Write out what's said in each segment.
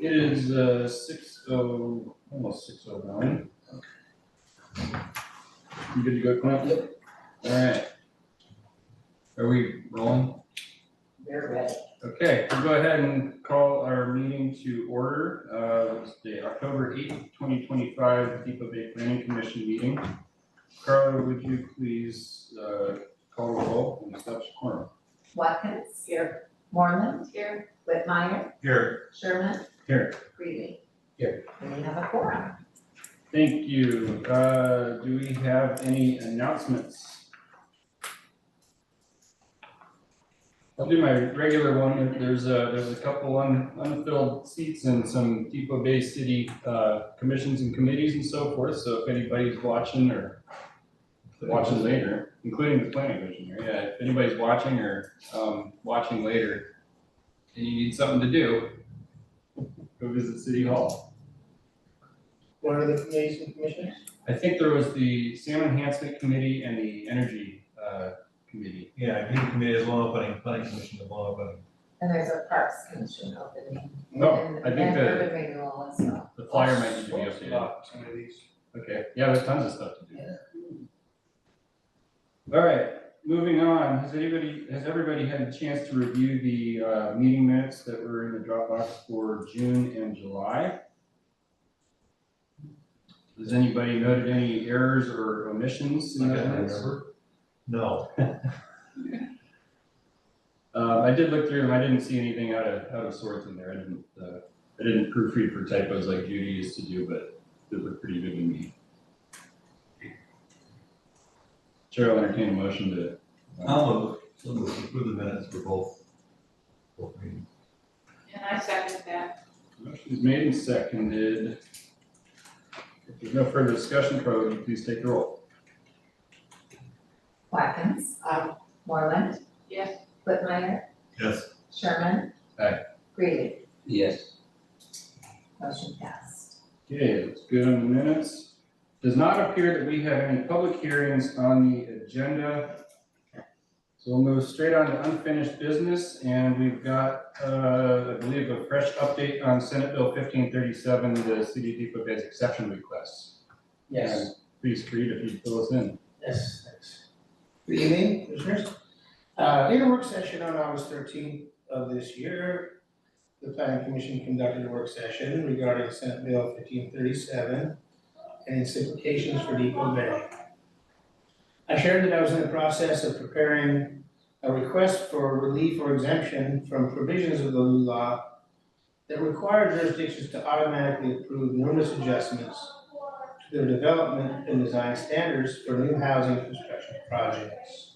It is 6:0, almost 6:09. You good to go, Clint? Yep. All right. Are we rolling? They're ready. Okay, we'll go ahead and call our meeting to order. Wednesday, October 8th, 2025, Depoe Bay Planning Commission meeting. Carla, would you please call the roll and establish quorum? Watkins. Here. Moreland. Here. Whitmire. Here. Sherman. Here. Greeley. Here. We have a quorum. Thank you. Do we have any announcements? I'll do my regular one. There's a couple unfilled seats in some Depoe Bay City commissions and committees and so forth. So if anybody's watching or watching later, including the planning commission here, yeah, if anybody's watching or watching later and you need something to do, go visit City Hall. What are the committees and commissions? I think there was the Salmon Enhancement Committee and the Energy Committee. Yeah, Green Committee is one opening, Planning Commission is one opening. And there's a Parks Commission opening. Oh, And- I think and urban renewal as well. the flyer might need to be updated. About some of these. Okay, yeah, there's tons of stuff to do. All right, moving on. Has everybody had a chance to review the meeting minutes that were in the Dropbox for June and July? Has anybody noted any errors or omissions in those minutes? No. I did look through them. I didn't see anything out of sorts in there. I didn't proofread for typos like Judy used to do, but it looked pretty good to me. Chair will entertain a motion to. I'll move, approve the minutes for both meetings. And I second that. Motion is made and seconded. If there's no further discussion, Carla, would you please take the roll? Watkins. Moreland. Yes. Whitmire. Yes. Sherman. Aye. Greeley. Yes. Motion passed. Okay, that's good on the minutes. Does not appear that we have any public hearings on the agenda. So we'll move straight on to unfinished business, and we've got, I believe, a fresh update on Senate Bill 1537, the City of Depoe Bay's exception requests. Yes. And please, Creed, if you fill us in. Yes, thanks. Good evening, commissioners. In a work session on August 13th of this year, the Planning Commission conducted a work session regarding Senate Bill 1537 and its implications for Depoe Bay. I shared that I was in the process of preparing a request for relief or exemption from provisions of the new law that require jurisdictions to automatically approve numerous adjustments to their development and design standards for new housing construction projects.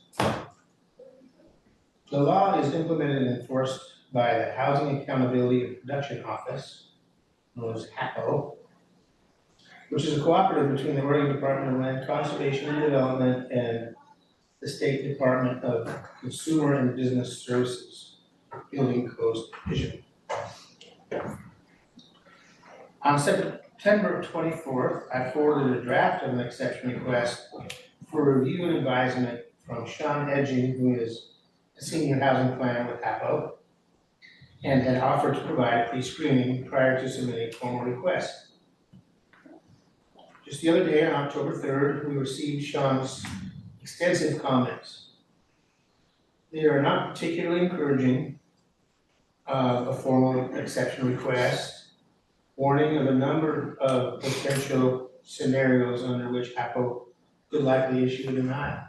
The law is implemented and enforced by the Housing Accountability and Production Office, known as HAPO, which is a cooperative between the Oregon Department of Land Conservation and Development and the State Department of Consumer and Business Services, Building Codes Division. On September 24th, I forwarded a draft of an exception request for review and advisement from Sean Edging, who is a senior housing planner with HAPO, and had offered to provide pre-screening prior to submitting formal requests. Just the other day, on October 3rd, we received Sean's extensive comments. They are not particularly encouraging of a formal exception request, warning of a number of potential scenarios under which HAPO could likely issue a denial.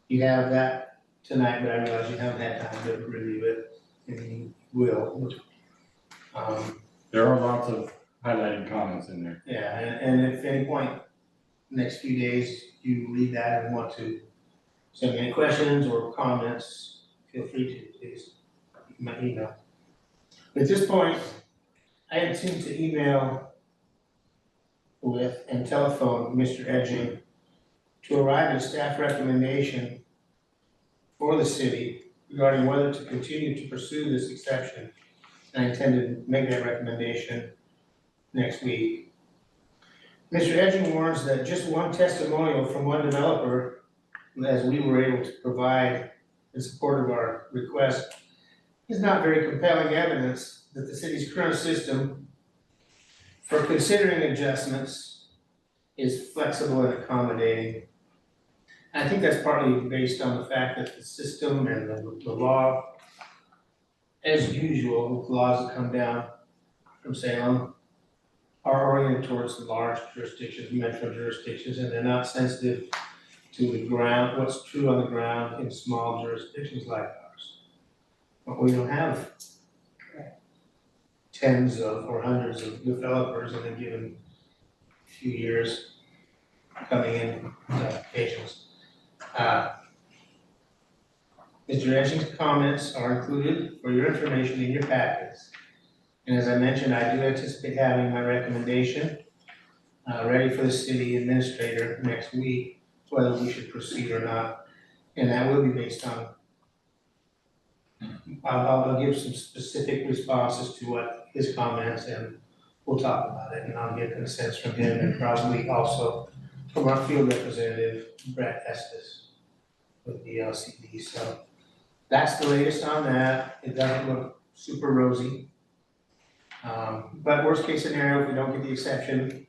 You have that tonight, but I realize you haven't had time to review it, and you will. There are lots of highlighted comments in there. Yeah, and if at any point, next few days, you read that and want to send me any questions or comments, feel free to, please, my email. At this point, I intend to email with and telephone Mr. Edging to arrive at a staff recommendation for the city regarding whether to continue to pursue this exception. And I intend to make that recommendation next week. Mr. Edging warns that just one testimonial from one developer, as we were able to provide in support of our request, is not very compelling evidence that the city's current system for considering adjustments is flexible and accommodating. And I think that's partly based on the fact that the system and the law, as usual, with laws that come down from Salem, are oriented towards the large jurisdictions, metro jurisdictions, and they're not sensitive to the ground, what's true on the ground in small jurisdictions like ours. But we don't have tens of or hundreds of developers in a given few years coming in with applications. Mr. Edging's comments are included for your information in your packets. And as I mentioned, I do anticipate having my recommendation ready for the city administrator next week, whether we should proceed or not. And that will be based on, I'll give some specific responses to what his comments, and we'll talk about it, and I'll get a sense from him and probably also from our field representative, Brett Estes with the LCD. So that's the latest on that. It doesn't look super rosy. But worst case scenario, if we don't get the exception,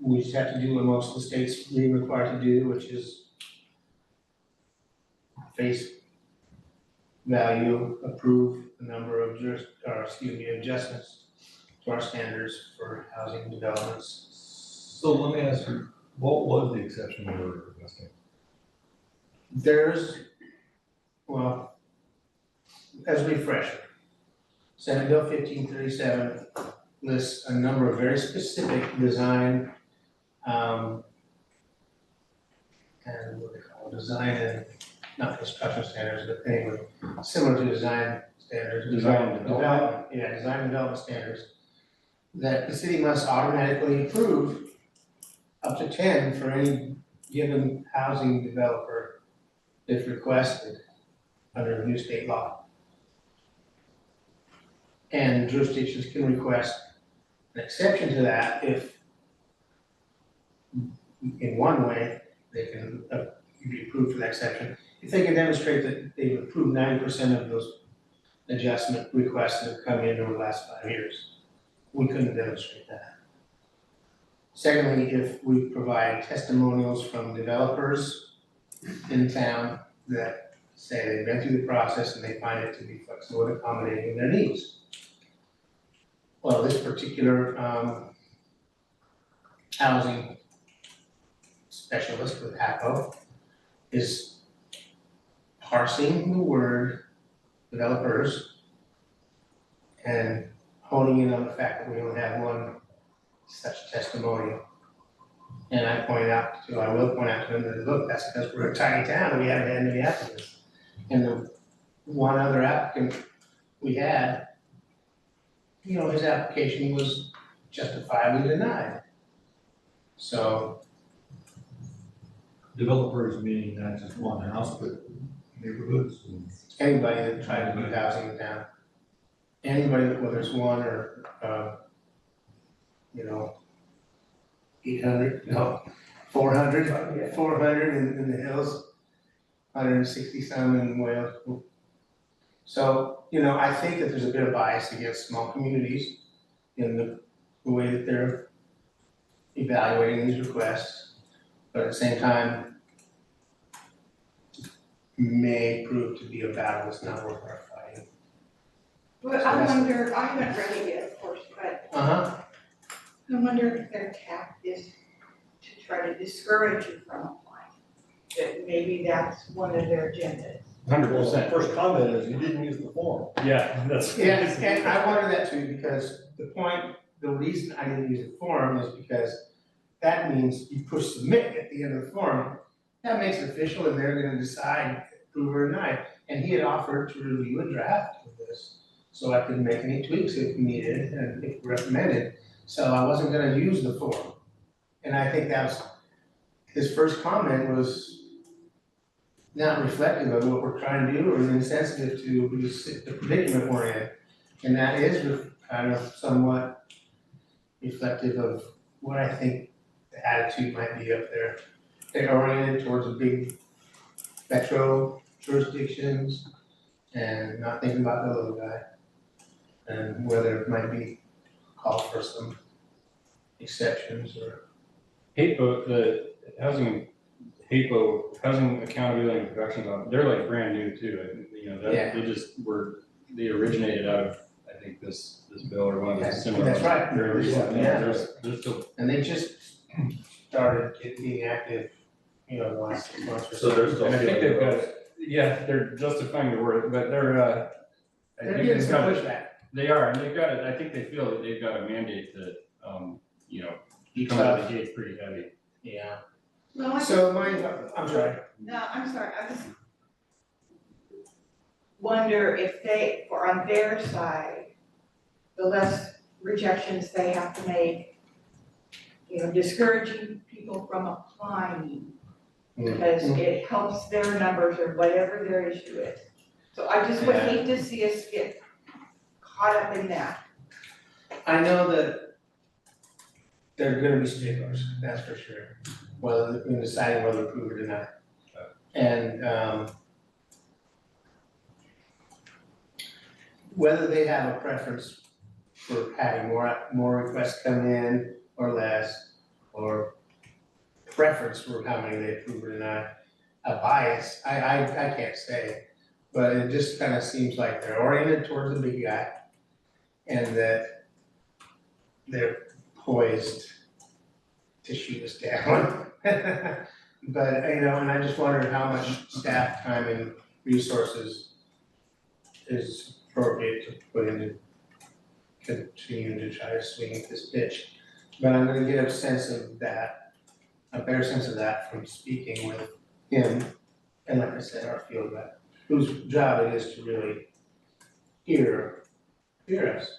we just have to do what most of the states being required to do, which is face value, approve the number of adjustments to our standards for housing developments. So let me ask you, what was the exception you were requesting? There's, well, as a refresher, Senate Bill 1537 lists a number of very specific design, and what they call design and, not construction standards, but anyway, similar to design standards. Design development. Yeah, design and development standards, that the city must automatically approve up to 10 for any given housing developer if requested under the new state law. And jurisdictions can request an exception to that if, in one way, they can be approved for that exception. If they can demonstrate that they've approved 90% of those adjustment requests that have come in over the last 5 years. We couldn't demonstrate that. Secondly, if we provide testimonials from developers in town that say they've been through the process and they find it to be flexible and accommodating their needs. Well, this particular housing specialist with Depoe is parsing the word developers and honing in on the fact that we only have one such testimonial. And I will point out to him that, look, that's because we're a tiny town and we haven't had many applicants. And the one other applicant we had, you know, his application was justifiably denied. So. Developers meaning not just one house, but neighborhoods and. Anybody that tried to do housing in town. Anybody, whether it's one or, 800, no, 400, 400 in the hills, 160 some in Wales. So, I think that there's a bit of bias against small communities in the way that they're evaluating these requests, but at the same time, may prove to be a battle that's not worth our fighting. Well, I wonder, I haven't read it yet, of course, but I wonder if their tact is to try to discourage you from applying. That maybe that's one of their agendas. 100%. First comment is you didn't use the form. Yeah, that's. Yeah, and I wonder that too, because the reason I didn't use the form is because that means you push submit at the end of the form. That makes it official and they're gonna decide approve or deny. And he had offered to review a draft of this, so I could make any tweaks if needed and if recommended. So I wasn't gonna use the form. And I think that was, his first comment was not reflective of what we're trying to do or insensitive to the predicament we're in. And that is kind of somewhat reflective of what I think the attitude might be up there. They're oriented towards a big metro jurisdictions, and not thinking about the little guy. And whether it might be call for some exceptions or. HAPO, the housing accountability and production, they're like brand new too, Yeah. they originated out of, I think, this bill or one of the similar. That's right. They're recent, Yeah. they're still, And they just started being active, the last 6 months or so. So there's still. and I think they've got, they're justifying the word, but I They're think getting they've some got, pushback. they are, and they've got it, I think they feel that they've got a mandate that, you come out of the gates pretty heavy. Yeah. Well, So I'm sorry. No, I'm sorry, I just wonder if they, or on their side, the less rejections they have to make, discouraging people from applying, because it helps their numbers or whatever their issue is. So I just would Yeah. hate to see us get caught up in that. I know that there are gonna be sticklers, that's for sure, whether, in deciding whether to approve it or not. And, whether they have a preference for having more requests come in or less, or preference for how many they approve it or not, a bias, I can't say. But it just kind of seems like they're oriented towards the big guy, and that they're poised to shoot us down. But, and I just wondered how much staff time and resources is appropriate to put into continuing to try to swing this pitch. But I'm gonna get a sense of that, a better sense of that from speaking with him, and like I said, our field rep, whose job it is to really hear us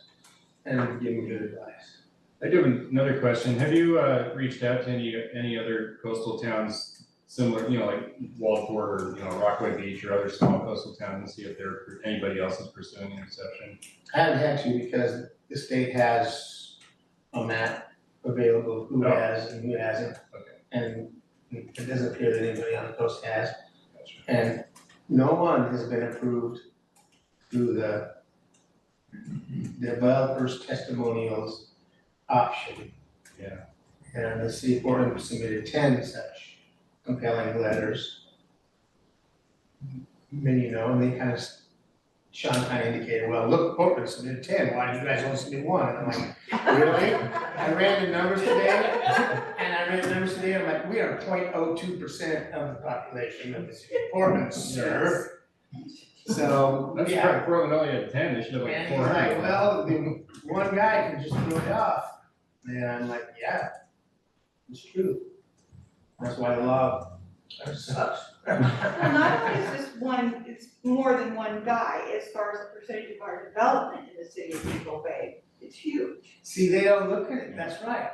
and give me good advice. I do have another question. Have you reached out to any other coastal towns similar, like Waldport or Rockaway Beach or other small coastal towns, and see if anybody else is pursuing an exception? I haven't had to because the state has a map available, who has and who hasn't. Okay. And it doesn't appear that anybody on the coast has. And no one has been approved through the developer's testimonials option. Yeah. And the city of Portland submitted 10 such compelling letters. And and they kind of, Sean kind of indicated, well, look, Portland submitted 10, why did you guys only submit 1? And I'm like, really? I ran the numbers today, I'm like, we are 0.02% of the population of the city of Portland, sir. So, That's yeah. right, Portland only had 10, they should have like And he's 400. like, well, the one guy can just throw it off. And I'm like, yeah, it's true. That's why the law sucks. Well, not only is this one, it's more than one guy, as far as the percentage of our development in the city of Depoe Bay, it's huge. See, they don't look at it, that's right.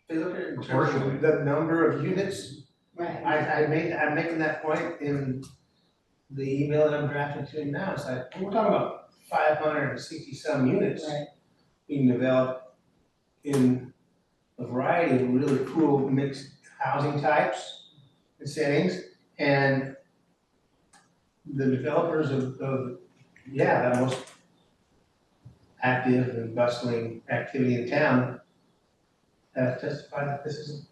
They look at it in terms of the number of units. Right. I'm making that point in the email that I'm drafting to him now. It's like, we're talking about 560 some units Right. being developed in a variety of really cool mixed housing types and settings. And the developers of that most active and bustling activity in town have testified that this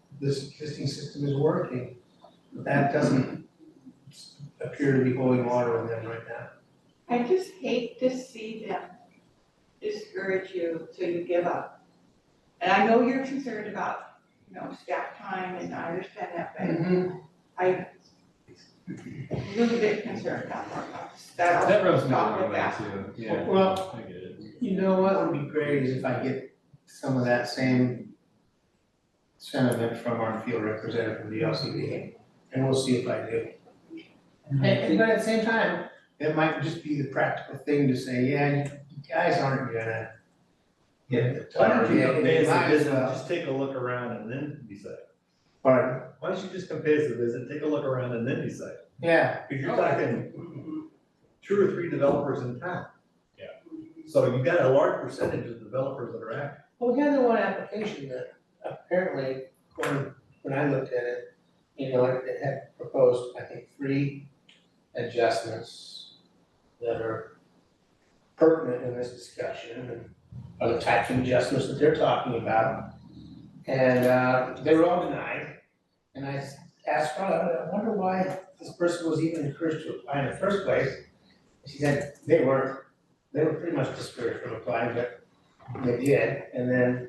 existing system is working. That doesn't appear to be holding water in them right now. I just hate to see them discourage you till you give up. And I know you're concerned about, staff time, and I understand that, but I'm a little bit concerned about that. That rubs me the Stop wrong with way that. too, yeah. Well, I get it. you know what would be great is if I get some of that same sentiment from our field representative from the LCD, and we'll see if I do. And but at the same time, it might just be the practical thing to say, yeah, you guys aren't gonna get the Why don't you target, come pay you us a might as visit, well. just take a look around and then decide? Pardon? Why don't you just come pay us a visit, take a look around and then decide? Yeah, Because you're talking 2 or 3 developers in town. Yeah. So you've got a large percentage of developers that are active. well, we had the one application that apparently, when I looked at it, it had proposed, I think, 3 adjustments that are pertinent in this discussion and other types of adjustments that they're talking about. And they were all denied. And I asked her, I wonder why this person was even encouraged to apply in the first place. She said they were pretty much discouraged from applying, but they did. And then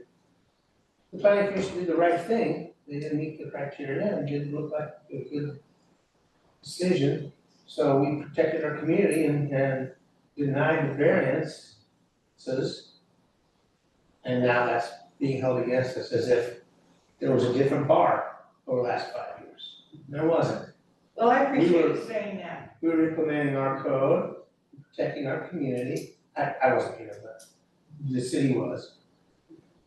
the planning commission did the right thing. They didn't meet the criteria and didn't look like a good decision. So we protected our community and denied the variances. And now that's being held against us as if there was a different bar over the last 5 years. There wasn't. Well, I We appreciate were- you saying that. We were implementing our code, protecting our community. I wasn't here, but the city was.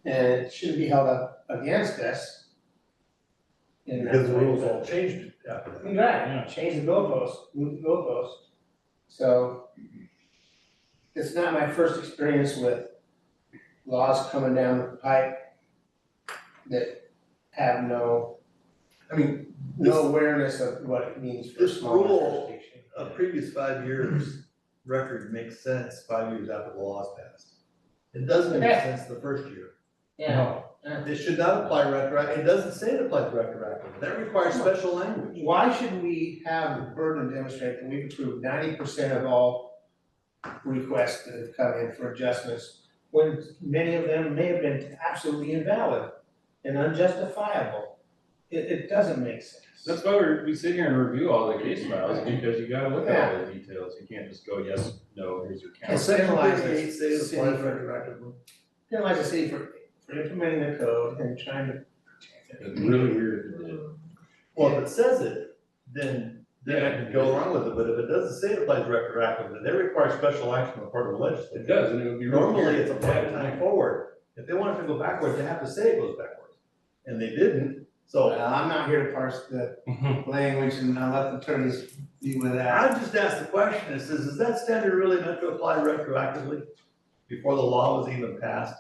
And it shouldn't be held up against us. in that Because the way, rules but- all changed after that. Right, change the goalpost, move the goalpost. So it's not my first experience with laws coming down the pipe that have no I mean, awareness of what it means for this small rule, jurisdiction. a previous 5 years record makes sense 5 years after the law is passed. It doesn't make Yeah. sense the first year. Yeah. It should not apply retroactively. It doesn't say it applies retroactively. That requires special language. Why should we have the burden to demonstrate that we've approved 90% of all requests that have come in for adjustments, when many of them may have been absolutely invalid and unjustifiable? It doesn't make sense. That's why we sit here and review all the case files, because you gotta look at all the details, you can't just go, yes, no, here's your And count. so penalize the Say it city applies for, retroactively. penalize the city for implementing the code and trying to protect It's it. really weird if it did. Well, if it says it, then I can go along with it, but if it doesn't say it applies retroactively, that requires special action on the part of the It legislature. does, and it would be. really Normally, weird it's if it applied did. time forward. If they want it to go backwards, they have to say it goes backwards. And they didn't, so Well, I'm not here to parse the language and I'll let the attorneys deal with that. I just asked the question, it says, is that standard really meant to apply retroactively before the law was even passed?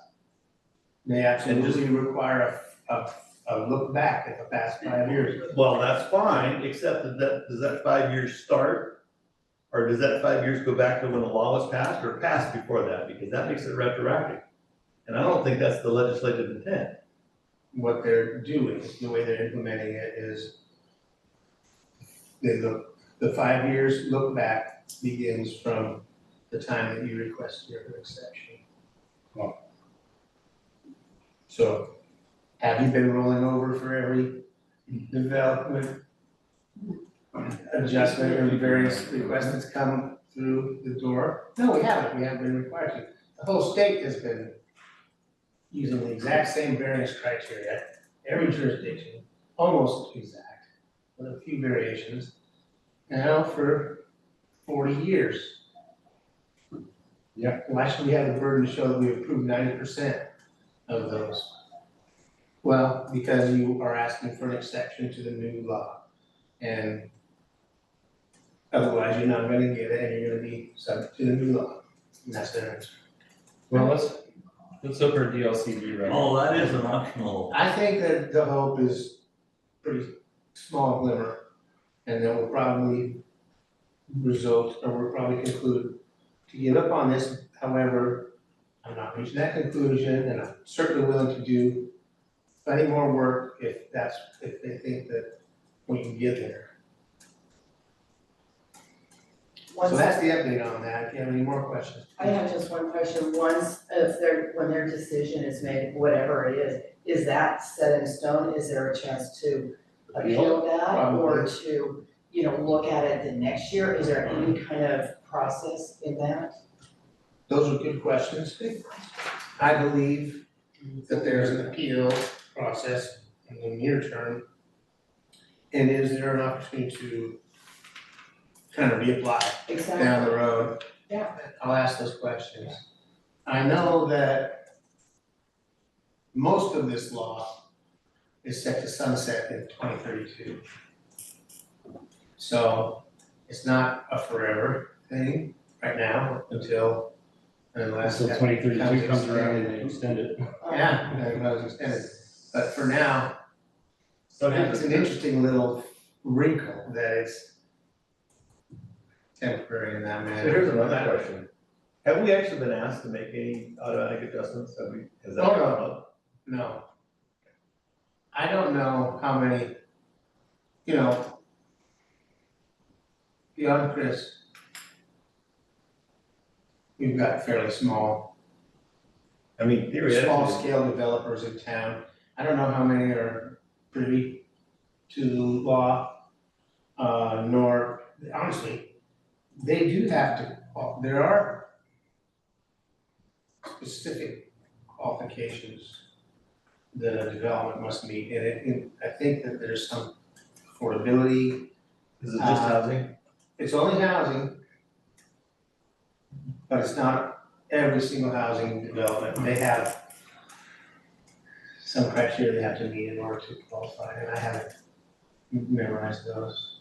They absolutely require a look back at the past 5 years. Well, that's fine, except does that 5 years start? Or does that 5 years go back to when the law was passed or passed before that? Because that makes it retroactive. And I don't think that's the legislative intent. What they're doing, the way they're implementing it is the 5 years look back begins from the time that you requested your exception. Wow. So have you been rolling over for every development adjustment and various requests that's come through the door? No, we haven't been required to. The whole state has been using the exact same variance criteria, every jurisdiction, almost exact, with a few variations, now for 40 years. Yeah. Why should we have the burden to show that we approved 90% of those? Well, because you are asking for an exception to the new law. And otherwise, you're not gonna get it, and you're gonna be subject to the new law. And that's their answer. Well, let's hope our DLCD right. Oh, that is an optional. I think that the hope is pretty small glimmer, and that will probably result, or we'll probably conclude to give up on this. However, I'm not reaching that conclusion, and I'm certainly willing to do plenty more work if they think that we can get there. So that's the update on that. If you have any more questions. I have just one question. When their decision is made, whatever it is that set in stone? Is there a chance to appeal that or to, look at it the next year? Is there any kind of process in that? Those are good questions. I believe that there's an appeal process in the near term. And is there an opportunity to kind of reapply Exactly. down the road? Yeah. I'll ask those questions. I know that most of this law is set to sunset in 2032. So it's not a forever thing right now unless Until that 2032 comes around and extended. they extend it. Yeah, and it was extended. But for now, So it's an interesting little wrinkle that it's temporary in that manner. So here's another question. Have we actually been asked to make any automatic adjustments? Have we, has that Oh, no. come up? No. I don't know how many, beyond Chris, we've got fairly small I mean, theoretically, scale developers in town. I don't know how many are privy to the law, nor, honestly, they do have to, there are specific qualifications that a development must meet, and I think that there's some affordability. is it just housing? It's only housing, but it's not every single housing development. They have some criteria they have to meet in order to qualify, and I haven't memorized those.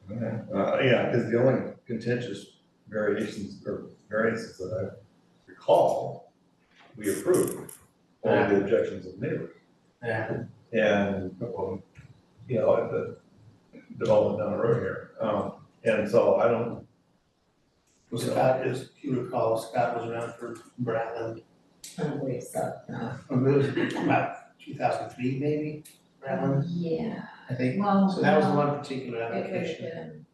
Yeah, because the only contentious variations or variances that I recall, we approved all of the objections of neighbors. Yeah. And, at the development down the road here. And so I don't, Was Scott, as you recall, Scott was around for Bratland, I don't believe so, no. it was about 2003 maybe, Bratland, Yeah, I think. well, So that was no, one particular it would have application. been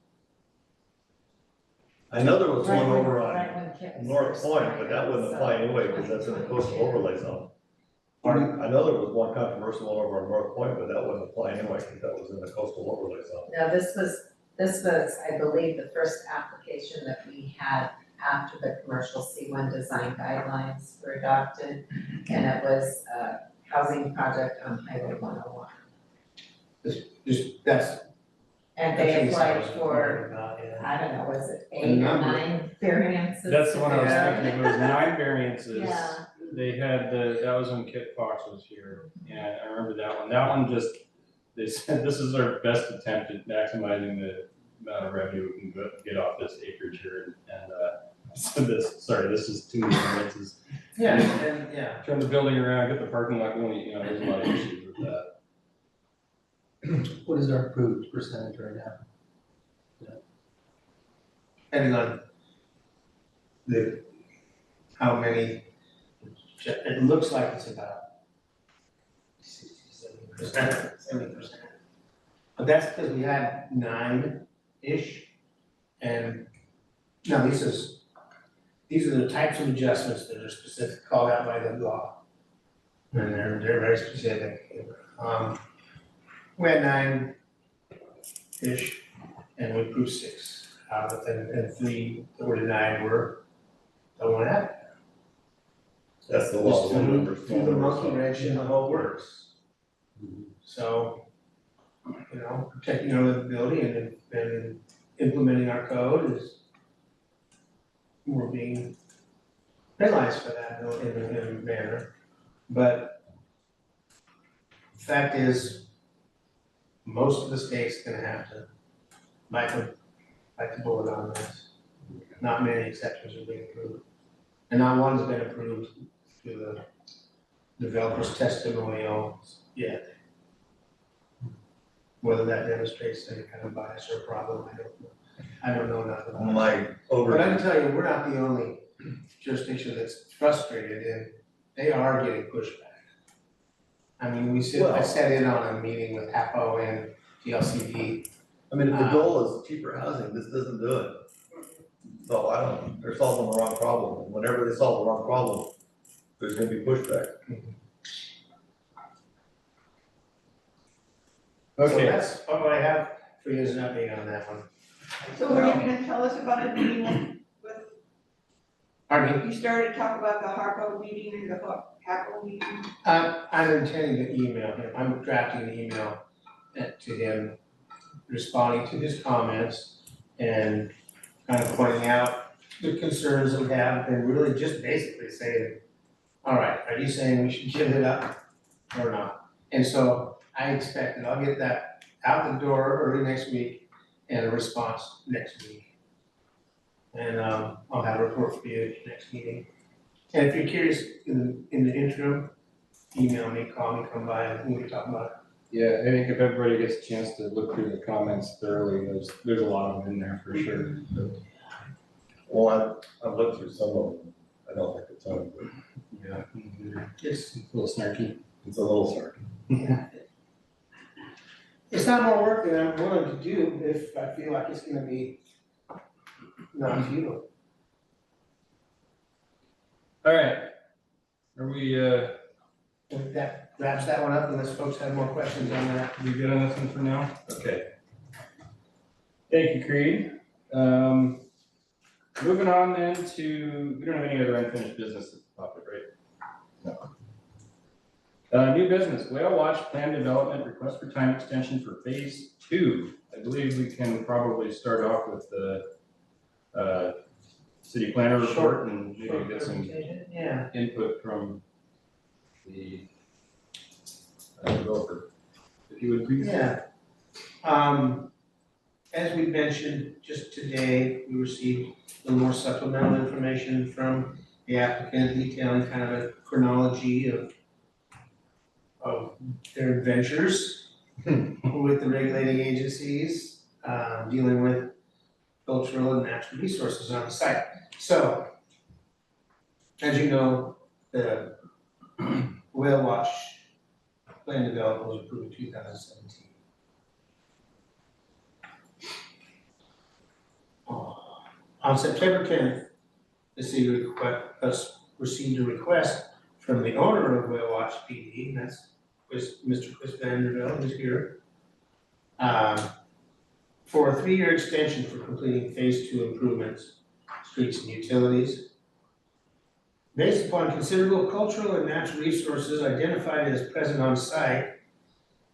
I know there was right one when, over on right when Kit was North first Point, hired, but that wouldn't so apply anyway, because that's in the coastal 2022. overlay zone. Pardon? I know there was one controversial one over on North Point, but that wouldn't apply anyway, because that was in the coastal overlay zone. No, this was, I believe, the first application that we had after the commercial C1 design guidelines were adopted. And it was a housing project on Highway 101. That's. And the they case I applied was for, wondering about, yeah. I don't know, was it A 8 or number. 9 variances? That's the one I was Yeah. thinking, it was 9 variances. Yeah. They had that was when Kit Fox was here, and I remember that one. That one just, they said, this is our best attempt at maximizing the amount of revenue we can get off this acreage here, and so this is too many variances. Yeah, and, yeah. Turn the building around, get the parking lot going, there's a lot of issues with that. What is our approved percentage right now? Depending on how many, it looks like it's about 70%. But that's because we had 9-ish, and now these are the types of adjustments that are specific, called out by the law. And they're very specific. We had 9-ish, and we approved 6 out of it, and 3 that were denied were the one out. That's the law. Just through the monkey wrench in the whole works. So, protecting our livability and implementing our code is, we're being penalized for that in a manner. But the fact is, most of the state's gonna have to bite the bullet on this. Not many exceptions are being approved. And not one's been approved through the developer's testimonials yet. Whether that demonstrates any kind of bias or problem, I don't know. I don't know enough about it. Like But I can tell you, we're not the only jurisdiction that's frustrated, and they are getting pushback. I mean, I sat in on a meeting with Depoe and TLCD. I mean, if the goal is cheaper housing, this doesn't do it. So they're solving the wrong problem. And whenever they solve the wrong problem, there's gonna be pushback. So Okay, that's what I have for you as an update on that one. So what are you gonna tell us about a meeting with, Pardon me? you started to talk about the Harpo meeting and the Harpo meeting? I'm intending to email him, I'm drafting an email to him, responding to his comments and kind of pointing out the concerns that we have, and really just basically saying, all right, are you saying we should give it up or not? And so I expect that I'll get that out the door early next week and a response next week. And I'll have a report for you at the next meeting. And if you're curious, in the interim, email me, call me, come by, and we can talk about it. yeah, I think if everybody gets a chance to look through the comments thoroughly, there's a lot of them in there for sure. Well, I've looked through some of them, I don't think it's on, but Yeah. It's, A little snarky. it's a little certain. yeah. It's not more work than I'm willing to do if I feel like it's gonna be not futile. All right. Are we, If that wraps that one up, unless folks have more questions on that. we good on this one for now? Okay. Thank you, Creed. Moving on then to, we don't have any other unfinished business at the topic, right? No. New business, whale watch plan development, request for time extension for phase 2. I believe we can probably start off with the city planner report and maybe get some Yeah. input from the developer. If you would please. Yeah. As we mentioned, just today, we received a little more supplemental information from the applicant detailing kind of a chronology of their adventures with the regulating agencies, dealing with cultural and natural resources on the site. So, as you know, the whale watch plan development was approved in 2017. On September 10th, the city received a request from the owner of Whale Watch PD, and that's Mr. Chris Vanderbilt, who's here, for a 3-year extension for completing phase 2 improvements, streets and utilities. Based upon considerable cultural and natural resources identified as present on site,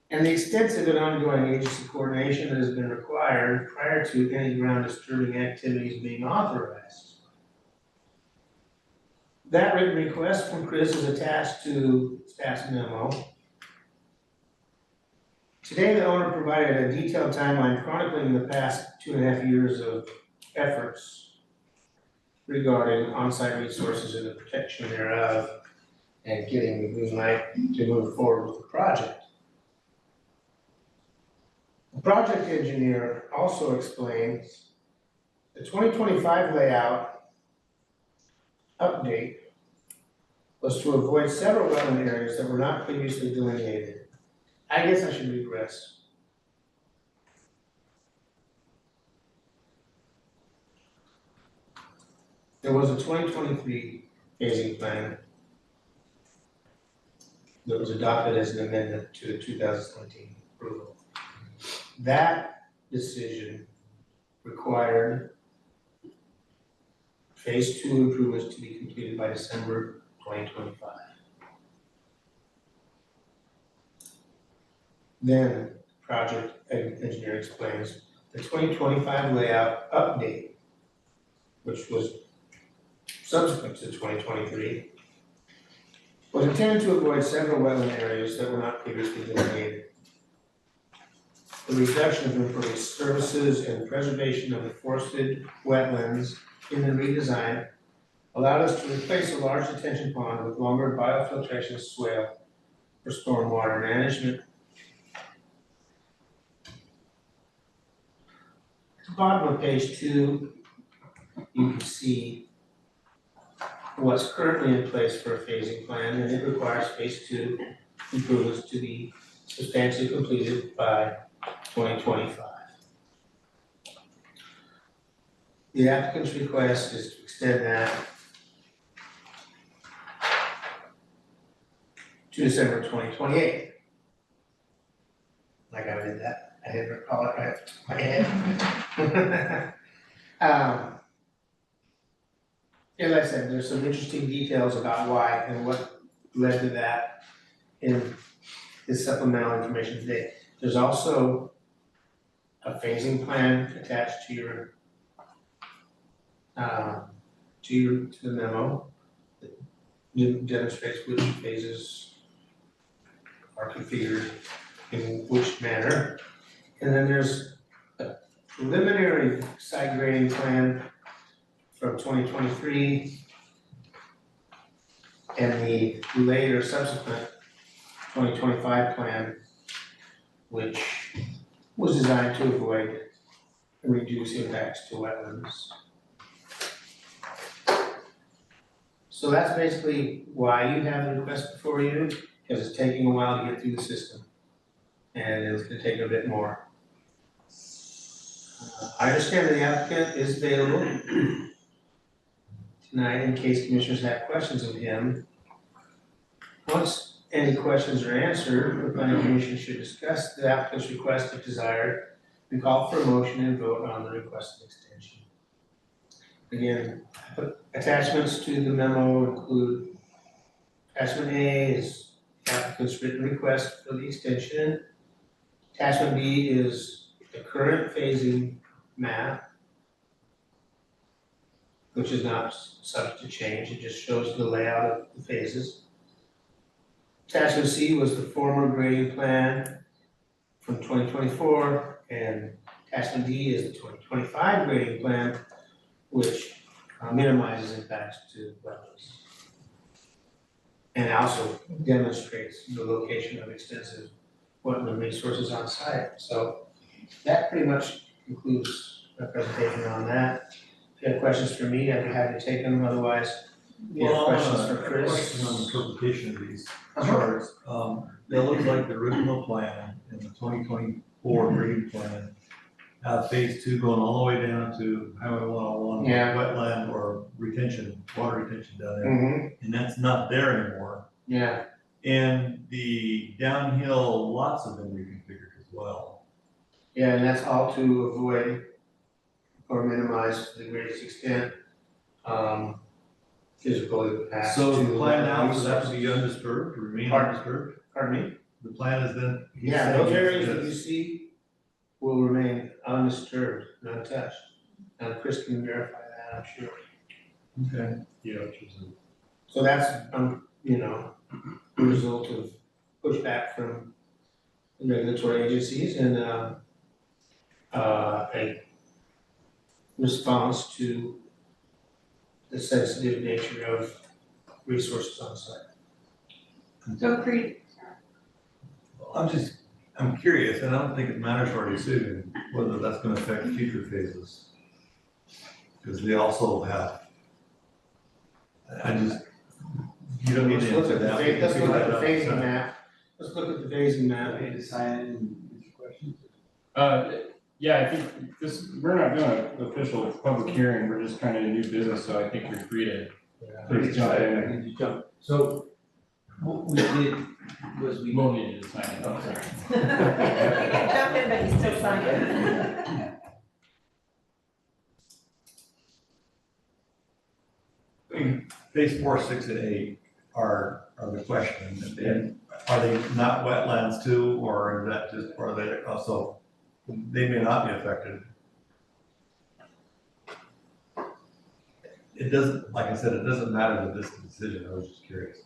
and the extensive and ongoing agency coordination that has been required prior to any ground disturbing activities being authorized. That written request from Chris is attached to staff's memo. Today, the owner provided a detailed timeline chronicling the past 2.5 years of efforts regarding on-site resources and the protection thereof, and getting the green light to move forward with the project. The project engineer also explains the 2025 layout update was to avoid several wetland areas that were not previously delineated. I guess I should regress. There was a 2023 phasing plan that was adopted as an amendment to the 2017 approval. That decision required phase 2 improvements to be completed by December 2025. Then, project engineer explains the 2025 layout update, which was subsequent to 2023, was intended to avoid several wetland areas that were not previously delineated. The reduction of impervious services and preservation of the forested wetlands in the redesign allowed us to replace a large detention pond with longer biofiltration swale for stormwater management. At the bottom of page 2, you can see what's currently in place for a phasing plan, and it requires phase 2 improvements to be substantially completed by 2025. The applicant's request is to extend that to December 2028. Like I did that, I didn't recall it right off my head. As I said, there's some interesting details about why and what led to that in this supplemental information today. There's also a phasing plan attached to your to the memo that demonstrates which phases are configured in which manner. And then there's a preliminary site grading plan from 2023 and the later subsequent 2025 plan, which was designed to avoid and reduce impacts to wetlands. So that's basically why you have the request before you, because it's taking a while to get through the system. And it's gonna take a bit more. I understand that the applicant is available tonight in case commissioners have questions of him. Once any questions are answered, the planning commission should discuss the applicant's request if desired and call for a motion and vote on the requested extension. Again, attachments to the memo include attachment A is applicant's written request for the extension. Attachment B is the current phasing map, which is not subject to change, it just shows the layout of the phases. Attachment C was the former grading plan from 2024, and attachment D is the 2025 grading plan, which minimizes impacts to wetlands. And also demonstrates the location of extensive wetland resources on site. So that pretty much concludes my presentation on that. If you have questions for me, I'd be happy to take them, otherwise, if you have questions for Chris. Question on interpretation of these charts. It looks like the original plan in the 2024 grading plan, phase 2 going all the way down to Highway 101, Yeah. wetland or retention, water retention down there. Mm-hmm, And that's not there anymore. yeah, And the downhill lots have been reconfigured as well. yeah, and that's all to avoid or minimize to the greatest extent, physical impact. So to the plan now is that to resources. be undisturbed, remain Pardon? undisturbed? Pardon me? The plan is then. Yeah, those areas that you see will remain undisturbed and untouched. And Chris can verify that, I'm sure. Okay. Yeah, which is So that's, a result of pushback from the regulatory agencies and, a response to the sensitive nature of resources on site. So Creed, I'm curious, and I don't think it matters for our decision, whether that's gonna affect future phases. Because they also have, you don't need Let's to look answer at the that. phasing, let's look at the phasing map. Let's look at the phasing map. Okay, to sign in and answer questions. Yeah, I think this, we're not doing an official public hearing, we're just kind of new business, so I think you're free to please jump in. I can just jump. So what we did was we. We'll need you to sign it. Oh, sorry. He can jump in, but he's still signing. Phase 4, 6, and 8 are the question, and then, are they not wetlands too, or is that just, are they also, they may not be affected? It doesn't, like I said, it doesn't matter to this decision, I was just curious.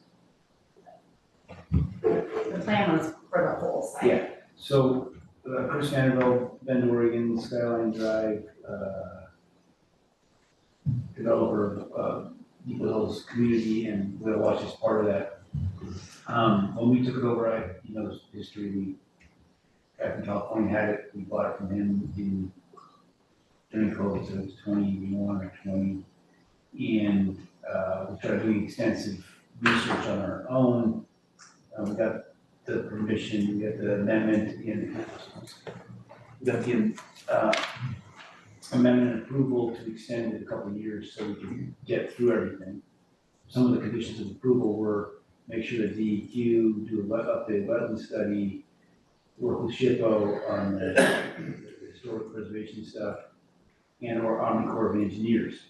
The plan was for the whole site. Yeah, so Chris Vanderbilt, Bend, Oregon, Skyline Drive, developer, Depoe Hills community, and Whale Watch is part of that. When we took it over, this history, guy from California had it, we bought it from him during COVID, so it was 21 or 20. And we started doing extensive research on our own. We got the permission, we got the amendment in, we got the amendment and approval to extend it a couple of years so we can get through everything. Some of the conditions of approval were make sure that DEQ do a updated wetland study, work with SHPO on the historic preservation stuff, and or Army Corps of Engineers.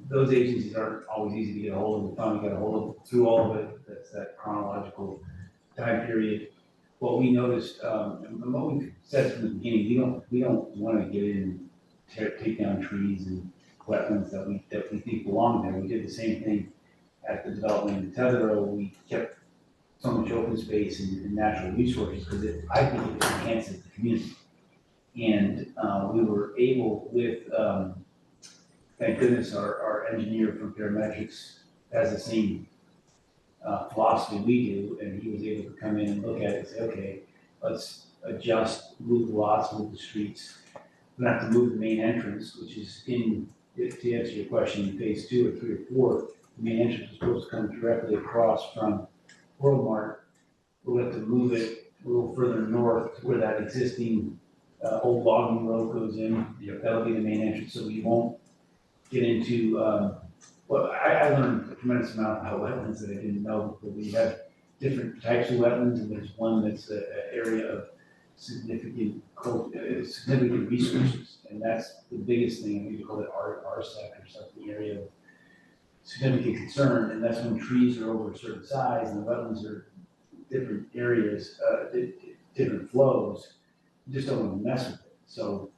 Those agencies aren't always easy to get a hold of. We finally got a hold of through all of it. That's that chronological time period. What we noticed, and what we said from the beginning, we don't want to get in and take down trees and wetlands that we think belong there. We did the same thing at the development in Tetherow. We kept so much open space and natural resources because I think it enhances the community. And we were able with, thank goodness, our engineer from Parametrics has the same philosophy we do, and he was able to come in and look at it and say, okay, let's adjust, move the lots, move the streets. We don't have to move the main entrance, which is in to answer your question, phase 2 or 3 or 4, the main entrance is supposed to come directly across from World Mart. We'll have to move it a little further north to where that existing old logging road goes in. Yep. That'll be the main entrance, so we won't get into, well, I learned a tremendous amount about wetlands that I didn't know, but we have different types of wetlands, and there's one that's an area of significant resources, and that's the biggest thing. I think we call it RSEC or something, area of significant concern, and that's when trees are over a certain size and the wetlands are different areas, different flows. You just don't want to mess with it. So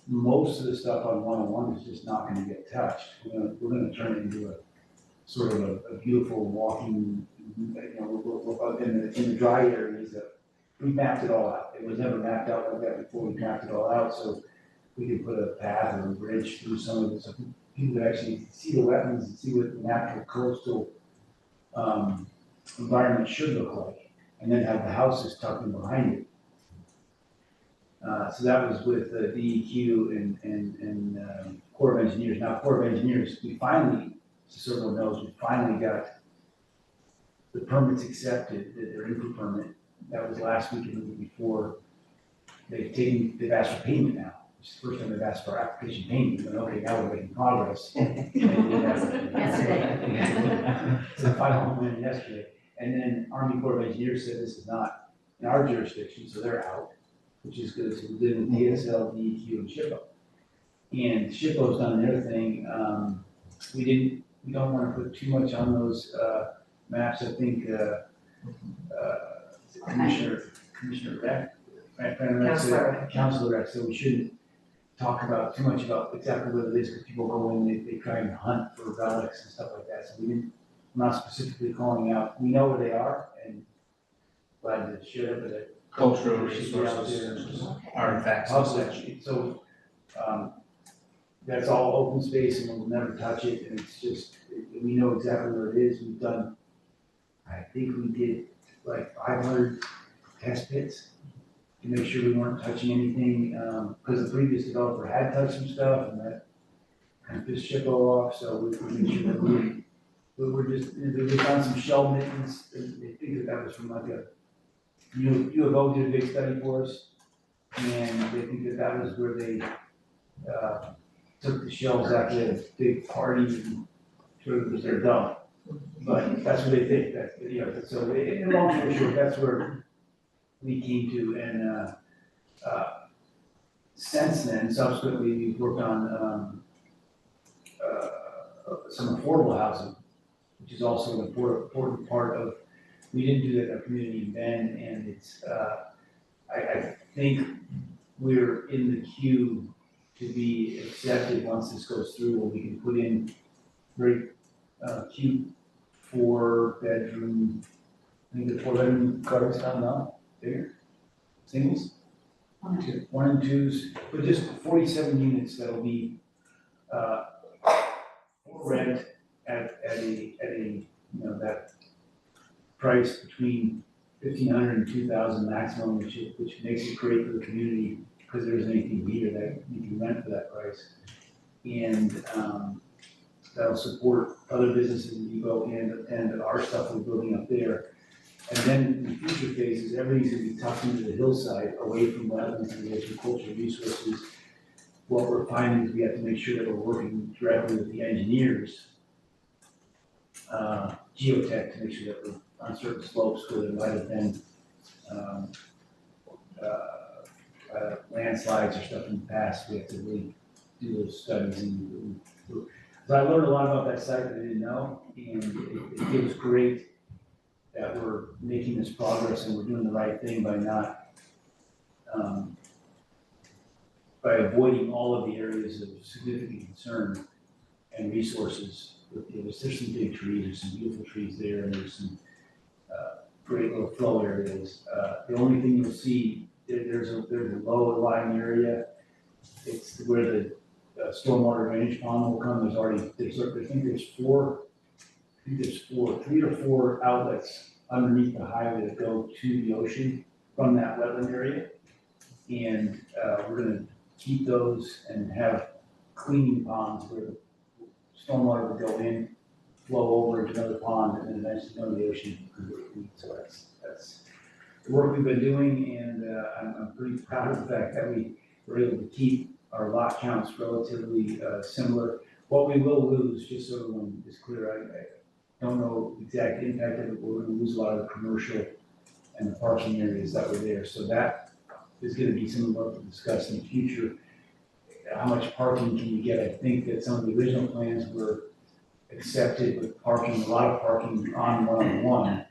most of the stuff on 101 is just not going to get touched. We're going to turn it into a sort of a beautiful walking, in the dry areas that we mapped it all out. It was never mapped out like that before. We mapped it all out, so we could put a path or a bridge through some of it, so people could actually see the wetlands and see what the natural coastal environment should look like, and then have the houses tucked in behind it. So that was with the DEQ and Corps of Engineers. Now, Corps of Engineers, we finally, so everyone knows, we finally got the permits accepted, their input permit. That was last week and the week before. They've asked for payment now. It's the first time they've asked for application payment, but okay, now we're making progress. Yesterday. So the final one yesterday. And then Army Corps of Engineers said this is not in our jurisdiction, so they're out, which is good. So we did with DSL, DEQ, and SHPO. And SHPO's done their thing. We don't want to put too much on those maps. I think Commissioner Reck, Councilor Reck, so we shouldn't talk about too much about exactly what it is, because people go in, they try and hunt for relics and stuff like that. So I'm not specifically calling out. We know where they are, and glad to share it, but it Cultural should be out resources, there. artifacts and such. So, that's all open space and we'll never touch it, and it's just, we know exactly where it is. We've done, I think we did like 500 test pits to make sure we weren't touching anything, because the previous developer had touched some stuff and that kind of pissed SHPO off, so we made sure that we were just, we found some shell mittens. They think that was from like a, U of O did a big study for us, and they think that was where they took the shells after a big party and sort of was their dump. But that's what they think. So in long story short, that's where we came to, and since then, subsequently, we've worked on some affordable housing, which is also an important part of. We didn't do that in our community in Bend, and it's, I think we're in the queue to be accepted once this goes through, where we can put in very cute 4-bedroom, I think the 4-bedroom cottage down now, bigger, singles? 1 and 2s, but just 47 units that'll be for rent at a that price between $1,500 and $2,000 maximum, which makes it great for the community, because there isn't anything here that you can rent for that price. And that'll support other businesses in Depoe and our stuff we're building up there. And then in future phases, everything's gonna be tucked into the hillside, away from wetlands and agricultural resources. What we're finding is we have to make sure that we're working directly with the engineers, geotech, to make sure that we're on certain slopes where there might have been landslides or stuff in the past. We have to really do those studies. And so I learned a lot about that site that I didn't know, and it feels great that we're making this progress and we're doing the right thing by not, by avoiding all of the areas of significant concern and resources. There's some big trees, there's some beautiful trees there, and there's some great little flow areas. The only thing you'll see, there's a lower lying area. It's where the stormwater drainage pond will come. I think there's 3 or 4 outlets underneath the highway that go to the ocean from that wetland area. And we're gonna keep those and have cleaning ponds where the stormwater would go in, flow over into another pond, and then eventually go to the ocean. So that's the work we've been doing, and I'm pretty proud of the fact that we were able to keep our lot counts relatively similar. What we will lose, just so everyone is clear, I don't know the exact impact of it, but we're gonna lose a lot of the commercial and the parking areas that were there. So that is gonna be some of what we'll discuss in the future. How much parking can you get? I think that some of the original plans were accepted with parking, a lot of parking on 101,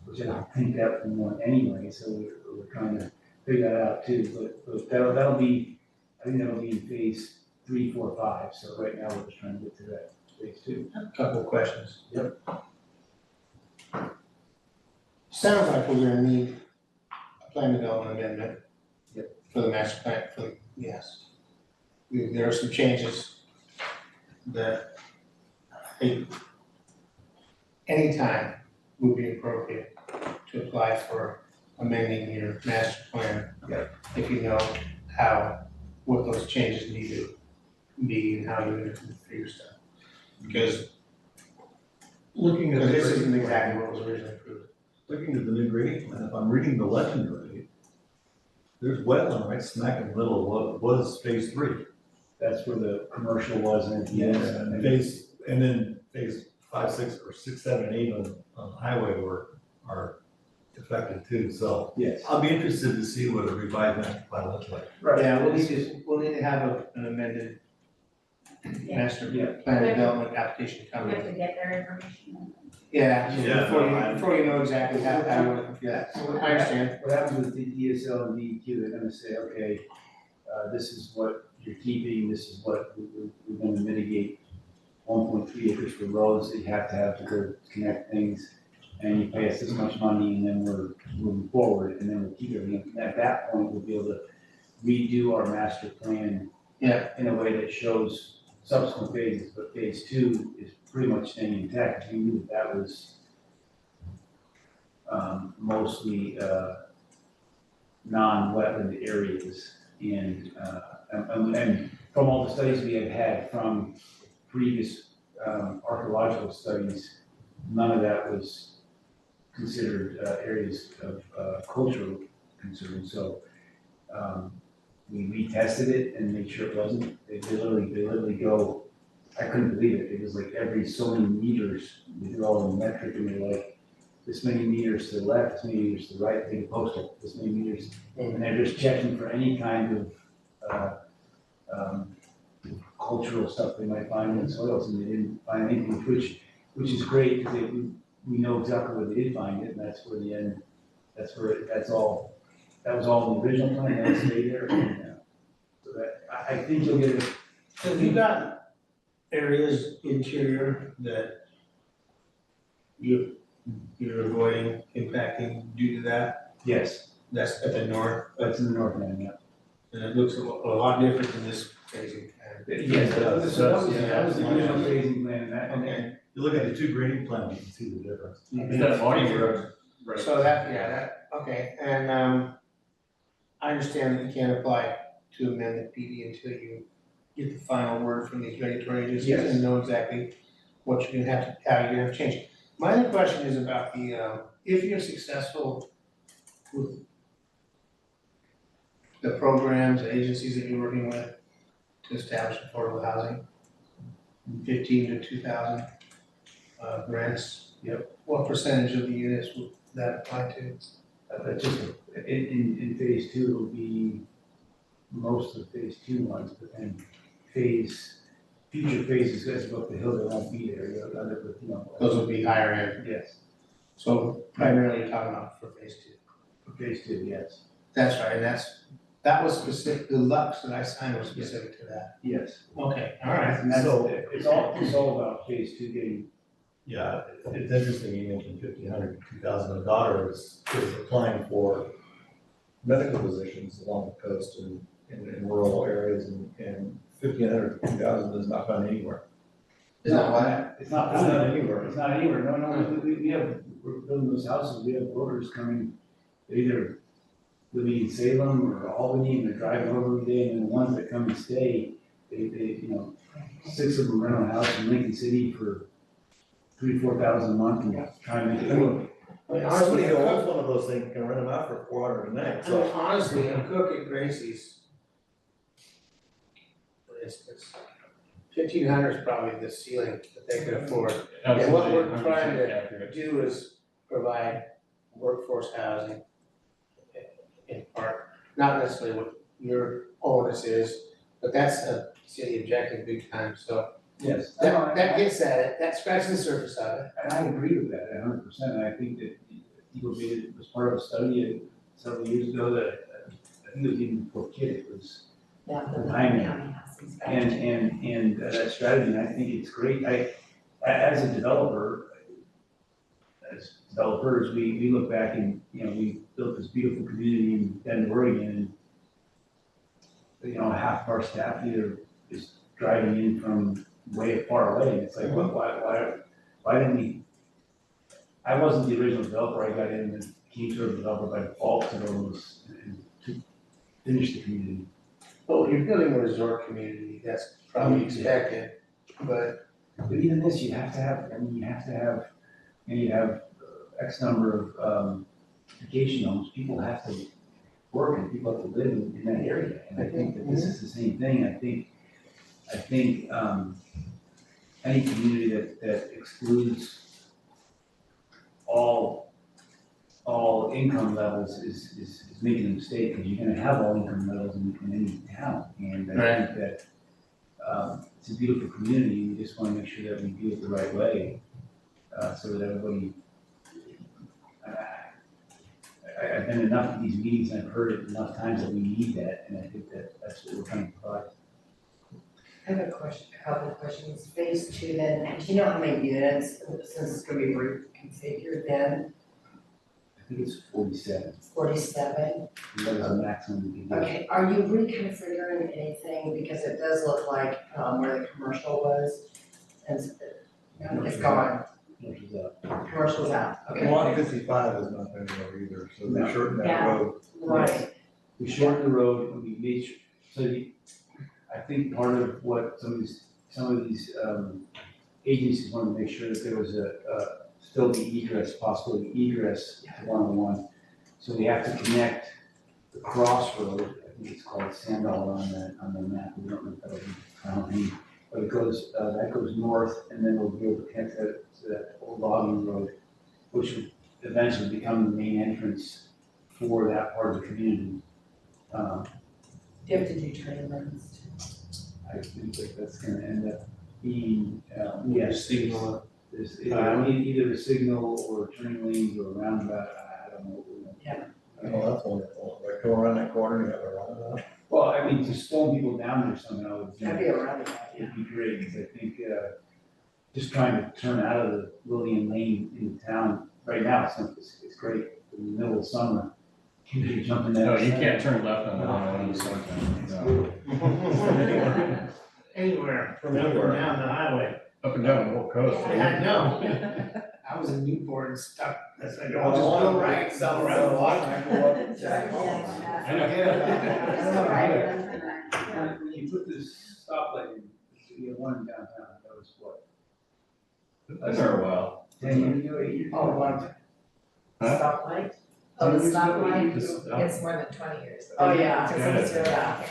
which I don't think that we want anyway, so we're trying to figure that out too. But that'll be, I think that'll be in phase 3, 4, 5. So right now we're just trying to get to that phase 2. Couple of questions. Yep. Sounds like we're gonna need a plan development amendment. Yep. For the master plan, yes. There are some changes that I think anytime would be appropriate to apply for amending your master plan. Yep. If you know what those changes need to be and how you're gonna configure stuff. Because Looking at this this, isn't exactly what was originally approved. looking at the new grading plan, if I'm reading the legend right, there's wetland right smack in the middle of what was phase 3. That's where the commercial was, and And then phase 5, 6, or 6, 7, and 8 on the highway are affected too, so. yes. I'll be interested to see what a revised master plan looks like. Right. Yeah, we'll need to have an amended master Yeah. plan development application We coming. have to get their information. Yeah, Yeah. before you know exactly how you want to, yeah, I understand. What happens with the DSL and DEQ, they're gonna say, okay, this is what you're keeping, this is what we're gonna mitigate 1.3 acres for roads that you have to go connect things, and you pay us this much money, and then we're moving forward, and then we'll keep everything. At that point, we'll be able to redo our master plan Yeah. in a way that shows subsequent phases, but phase 2 is pretty much staying intact. We knew that was mostly non-wetland areas, and from all the studies we have had from previous archaeological studies, none of that was considered areas of cultural concern. So we retested it and made sure it wasn't. They literally go, I couldn't believe it. It was like every so many meters, they did all the metric, and they're like, this many meters to the left, this many meters to the right, they postal, this many meters. And they're just checking for any kind of cultural stuff they might find in soils, and they didn't find anything, which is great, because we know exactly where they did find it, and that's where the end, that was all in the original plan, that will stay there. And, so that, I think you'll get it. So have you got areas interior that you're avoiding impacting due to that? Yes, That's at the north, that's in the north end, yeah. and it looks a lot different than this phasing plan. Yes, that was the Yeah. original phasing plan, and that, and then, Okay, You look at the 2 grading plans, you can see the difference. Is that Bonnie Road? Right. so okay, and I understand that you can't apply to amend the PD until you get the final word from these regulatory agencies Yes. and know exactly what you're gonna have to, how you're gonna have to change it. My other question is about the, if you're successful with the programs, the agencies that you're working with to establish affordable housing, 15 to 2,000 grants. Yep. What percentage of the units would that apply to? that's just, in phase 2, it'll be most of phase 2 ones, but then future phases, as go up the hill, they won't be there, Those would be higher end. Yes, So primarily you're talking about for phase 2. for phase 2, yes, That's right, and that was specific, the Lux that I signed was specific to that. yes. Okay, all right. And that's, So- it's all about phase 2 getting, Yeah, it's interesting, you mentioned 1,500, 2,000. A daughter is applying for medical positions along the coast and in rural areas, and 1,500, 2,000 is not found anywhere. it's not It's not anywhere. It's not anywhere, no, we're building those houses, we have voters coming, they're either living in Salem or Albany, and they're driving over every day, and then the ones that come and stay, you know, 6 of them rent a house in Lincoln City for $3,000-4,000 a month and try and make it work. I mean, Somebody honestly, who a owns cook, one of those things can rent them out for $400 a night, I mean, so. honestly, a cook at Gracie's, for instance, 1,500 is probably the ceiling that they could afford. And what we're Absolutely, trying 100% to accurate. do is provide workforce housing in part, not necessarily what your onus is, but that's a city objective big time, so Yes. that gets at it, that scratches the surface of it. And I agree with that 100%. I think that Depoe was part of a study several years ago that I think it was even before KID, it was Yeah, the the timing. county housing strategy. And that strategy, and I think it's great. As a developer, as developers, we look back and, you know, we built this beautiful community in Bend, Oregon, and, you know, half of our staff either is driving in from way far away, and it's like, why didn't we? I wasn't the original developer, I got in and became sort of developer by default to those and to finish the community. Well, when you're building a resort community, that's probably expected, but But even this, you have to have, you have X number of vacation homes, people have to work and people have to live in that area. And I think that this is the same thing. I think any community that excludes all income levels is making a mistake, because you're gonna have all income levels in any town. And I think that it's a beautiful community, we just wanna make sure that we do it the right way, so that everybody, I've been enough at these meetings and I've heard it enough times that we need that, and I think that that's what we're trying to provide. I have a couple of questions. Phase 2 then, do you know how many units, since it's gonna be reconfigured then? I think it's 47, 47? and that is a maximum we can do. Okay, are you reconfiguring anything, because it does look like, where the commercial was, and it's gone, Which is up. commercial's out, okay? 155 is not anymore either, so they shortened that Yeah. road. Right, We shortened the road and we made sure, I think part of what some of these agencies wanted to make sure that there was still the egress, possibility egress to 101. So we have to connect the crossroad, I think it's called Sandal on the map, we don't know if that'll be county. But it goes, that goes north, and then we'll be able to connect to that old logging road, which would eventually become the main entrance for that part of the community. you have to do train runs too. I think that that's gonna end up being, yes, signal. there's either a signal or turning lanes or a roundabout, I don't know what we're gonna. Oh, that's wonderful, like go around that corner, you have a roundabout. Well, I mean, to slow people down there somehow would be. That'd be a roundabout, yeah. It'd be great, because I think, just trying to turn out of the Lillian Lane into town, right now, it's great, in the middle of summer. You jump in that. No, you can't turn left on the 101 in the summertime, no. Anywhere, from up or down the highway. Up and down the whole coast. Yeah, I know. I was in Newport and stuck, I was like, I'll just go right, sell around the block. I know. When you put this stoplight in, you have one downtown, that was what? Been there a while. 10 years ago, 8 years ago? Oh, one. Stoplight? Oh, the stoplight, Just, it's more than 20 years. Oh, yeah. Yeah.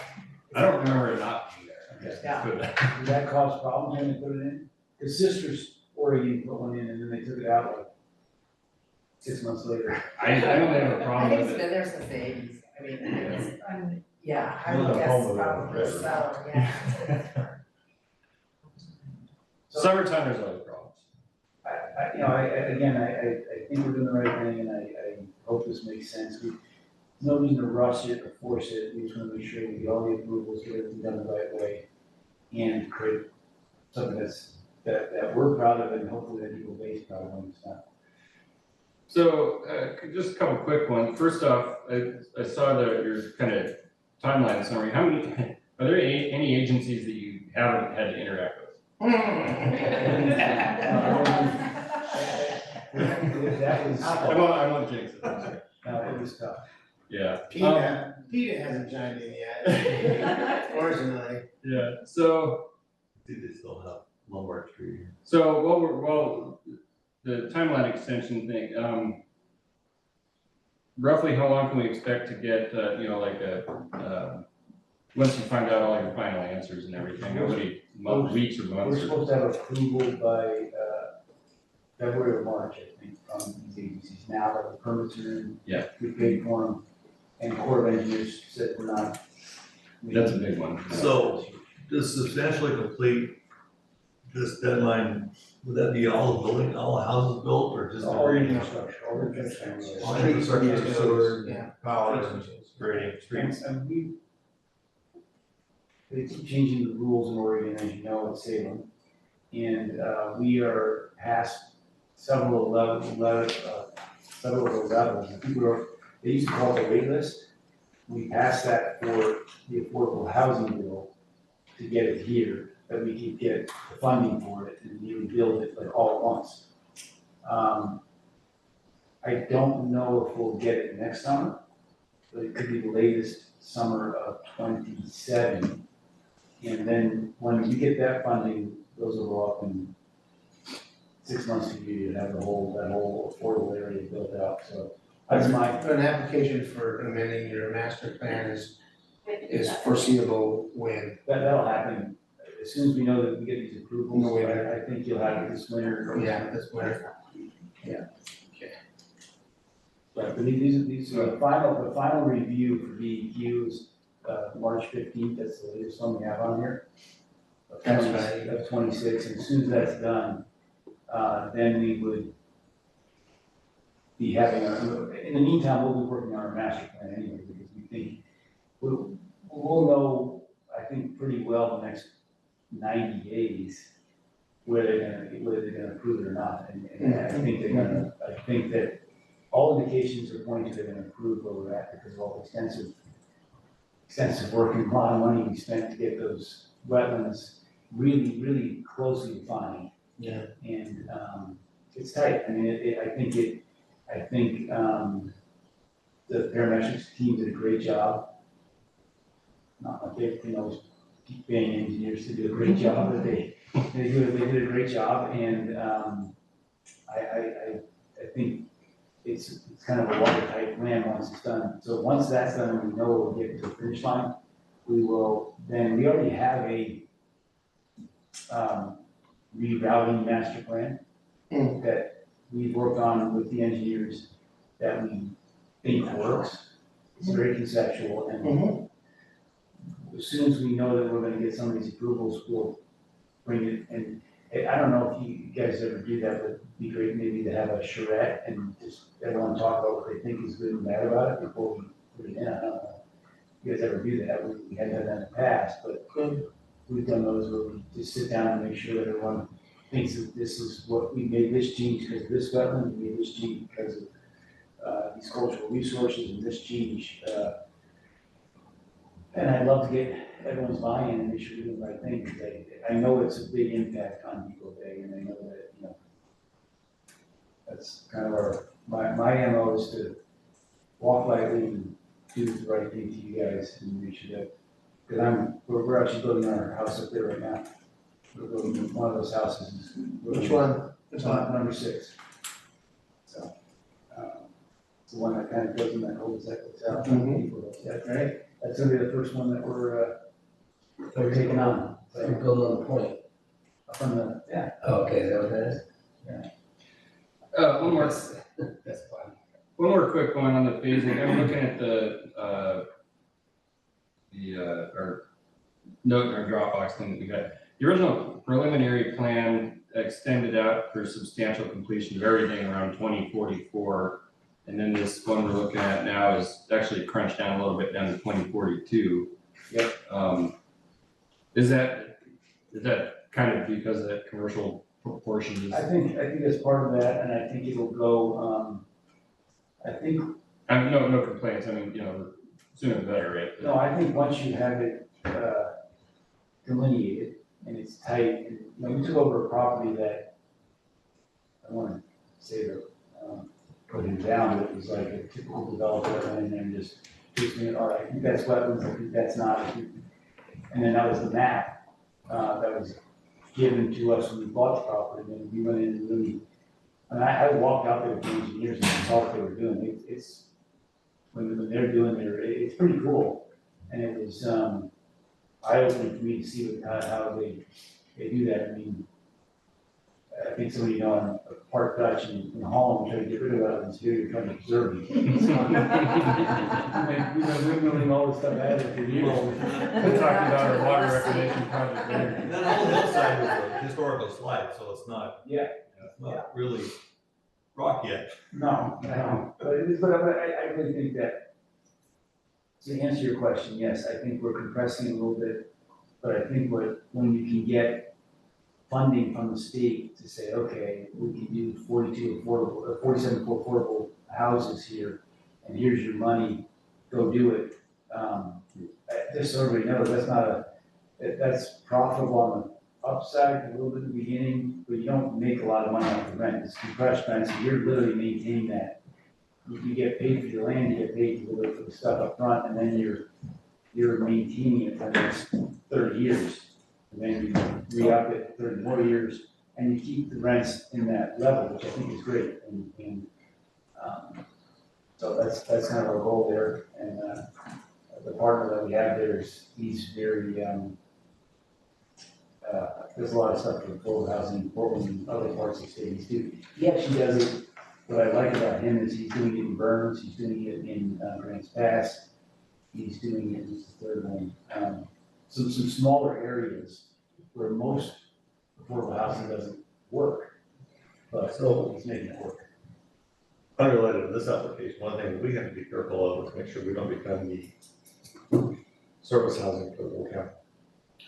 I don't remember it not being there. Yeah. But- Did that cause problems when they put it in? His sister's Oregon put one in and then they took it out like 6 months later. I don't have a I problem think with it's it. been there since the 80s, I mean, yeah. I would guess probably so, yeah. I Summertime, there's other problems. I think we're doing the right thing, and I hope this makes sense. There's no reason to rush it or force it, we just wanna make sure we get all the approvals, get everything done the right way, and create something that we're proud of, and hopefully that people base proud of when it's done. So, just a couple quick ones. First off, I saw your kind of timeline summary. How many, are there any agencies that you haven't had to interact with? That was, I won't jinx it, I'm sorry. it was tough. Yeah. PETA hasn't chimed in yet, fortunately. Yeah, so, See, they still have Lombard Street here. so the timeline extension thing, roughly how long can we expect to get, once you find out all your final answers and everything, how many weeks or We're months? Or- supposed to have approval by, February or March, I think, from these agencies. Now that the permits are in. Yeah. We paid for them, and Corps of Engineers said we're not. That's a big one. So, does substantially complete this deadline, would that be all the building, all the houses built, or just the All the grading? infrastructure, all the infrastructure. All the infrastructure, sewer, Yeah. power, and grading, And, streets. they keep changing the rules in Oregon, as you know, at Salem. And, we are past several of the levels. I think they used to call it the wait list. We passed that for the affordable housing bill to get it here, that we could get the funding for it and really build it like all at once. I don't know if we'll get it next summer, but it could be the latest summer of 27. And then when you get that funding, those will go up in 6 months to you to have that whole affordable area built out, so that's my. An application for amending your master plan is foreseeable when? That'll happen as soon as we know that we get these approvals. No, wait. I think you'll have it this winter. Yeah, this winter. Right, but these, the final review for DEQ is, March 15th, that's the latest one we have on here. That's right. Of 26, and as soon as that's done, then we would be having in the meantime, we'll be working on our master plan anyway, because we think we'll know, I think, pretty well the next 90 days whether they're gonna approve it or not. And I think they're gonna, I think that all indications are pointing to they're gonna approve where we're at because of all the extensive work and a lot of money we spent to get those wetlands really, really closely defined. Yeah. And, it's tight. I mean, I think the parametrics team did a great job. Not my favorite thing, always keep paying engineers to do a great job, but they did a great job, and I think it's kind of a watertight plan once it's done. So once that's done, and we know we'll get to the finish line, we already have a rerouting master plan that we've worked on with the engineers that we think works. It's very conceptual, and as soon as we know that we're gonna get some of these approvals, we'll bring it, and I don't know if you guys ever do that, but it'd be great maybe to have a charrette and just everyone talk about what they think is good and bad about it before we put it in. I don't know if you guys ever do that. We hadn't done that in the past, but we've done those where we just sit down and make sure that everyone thinks that this is what we made this change because of this wetland, we made this change because of these cultural resources and this change. And I'd love to get everyone's buy-in and make sure we're doing the right thing, because I know it's a big impact on Depoe Bay, and I know that, that's kind of my MO is to walk lightly and do the right thing to you guys and make sure that, because we're actually building our house up there right now. We're building one of those houses. Which one? It's on number 6. So, it's the one that kind of goes in that cul-de-sac that's out. That's right. That's gonna be the first one that we're taking on. So you're building on the point. Up on the, yeah. Oh, okay, is that what that is? One more, That's fine. one more quick one on the phasing. I'm looking at our note in our Dropbox thing that we got. The original preliminary plan extended out for substantial completion of everything around 2044. And then this one we're looking at now is actually crunched down a little bit down to 2042. Yep. Is that kind of because of that commercial proportion? I think that's part of that, and I think it'll go, No complaints. I mean, sooner the better, right? no, I think once you have it delineated and it's tight, and we took over a property that, I want to say that, putting down, it was like a typical developer went in there and just me, all right, I think that's wetlands, I think that's not. And then that was the map, that was given to us when we bought the property, and then we went in and really, and I walked out there with the engineers and saw what they were doing, it's, when they're doing their, it's pretty cool. And it was, eye-opening for me to see how they do that. I mean, I think some of you know, on Park Dutch in Holland, we try to get rid of wetlands, here you're trying to preserve them. We've been windmilling all this stuff out of it for years. We're talking about our water reclamation project there. And that whole hillside was a historical slide, so it's not. Yeah. It's not really rock yet. No, but it is, but I really think that, to answer your question, yes, I think we're compressing a little bit, but I think when you can get funding from the state to say, okay, we can do 47 affordable houses here, and here's your money, go do it. Just so everybody knows, that's profitable on the upside, a little bit in the beginning, but you don't make a lot of money off the rent. It's compressed rent, so you're literally maintaining that. You get paid for your land, you get paid for the stuff up front, and then you're maintaining it for the next 30 years. And then you re-up it 30 more years, and you keep the rents in that level, which I think is great. And so that's kind of our goal there. And the partner that we have there he's very, there's a lot of stuff for affordable housing in Portland and other parts of the state. He actually does it. What I like about him is he's doing it in Burns, he's doing it in Grants Pass, he's doing it in the third one. Some smaller areas where most affordable housing doesn't work, but still he's making it work. Unrelated to this application, one thing that we have to be careful of is make sure we don't become the service housing for the whole county.